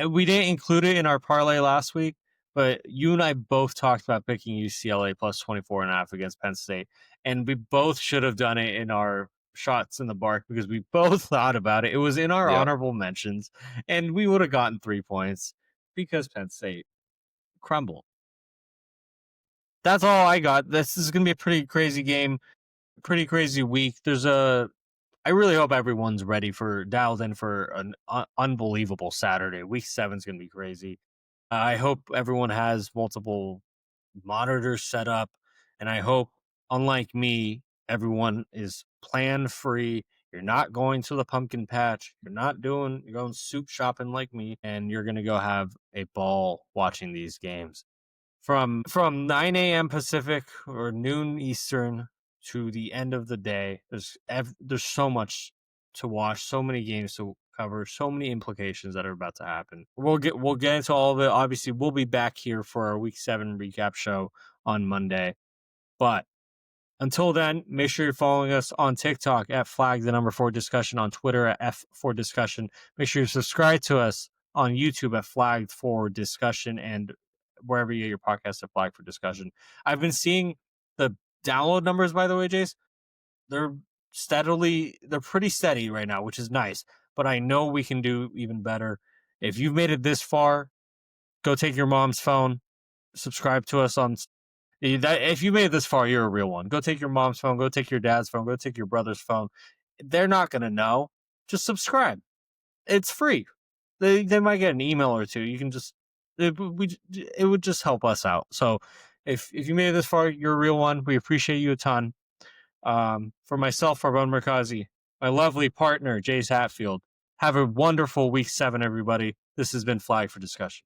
we didn't include it in our parlay last week. But you and I both talked about picking UCLA plus 24.5 against Penn State. And we both should have done it in our shots in the bark because we both thought about it. It was in our honorable mentions. And we would have gotten 3 points because Penn State crumbled. That's all I got. This is going to be a pretty crazy game, pretty crazy week. I really hope everyone's dialed in for an unbelievable Saturday. Week 7 is going to be crazy. I hope everyone has multiple monitors set up, and I hope, unlike me, everyone is plan free. You're not going to the pumpkin patch. You're going soup shopping like me, and you're going to go have a ball watching these games. From 9 a.m. Pacific or noon Eastern to the end of the day, there's so much to watch, so many games to cover, so many implications that are about to happen. We'll get into all of it. Obviously, we'll be back here for our Week 7 recap show on Monday. But until then, make sure you're following us on TikTok at flag4discussion, on Twitter at F4discussion. Make sure you subscribe to us on YouTube at flag4discussion, and wherever you get your podcast at flag4discussion. I've been seeing the download numbers, by the way, Jace. They're pretty steady right now, which is nice. But I know we can do even better. If you've made it this far, go take your mom's phone, subscribe to us on that. If you made it this far, you're a real one. Go take your mom's phone, go take your dad's phone, go take your brother's phone. They're not going to know. Just subscribe. It's free. They might get an email or two. You can just it would just help us out. So if you made it this far, you're a real one. We appreciate you a ton. For myself, Farbon Merkazi, my lovely partner, Jace Hatfield, have a wonderful Week 7, everybody. This has been Flag for Discussion.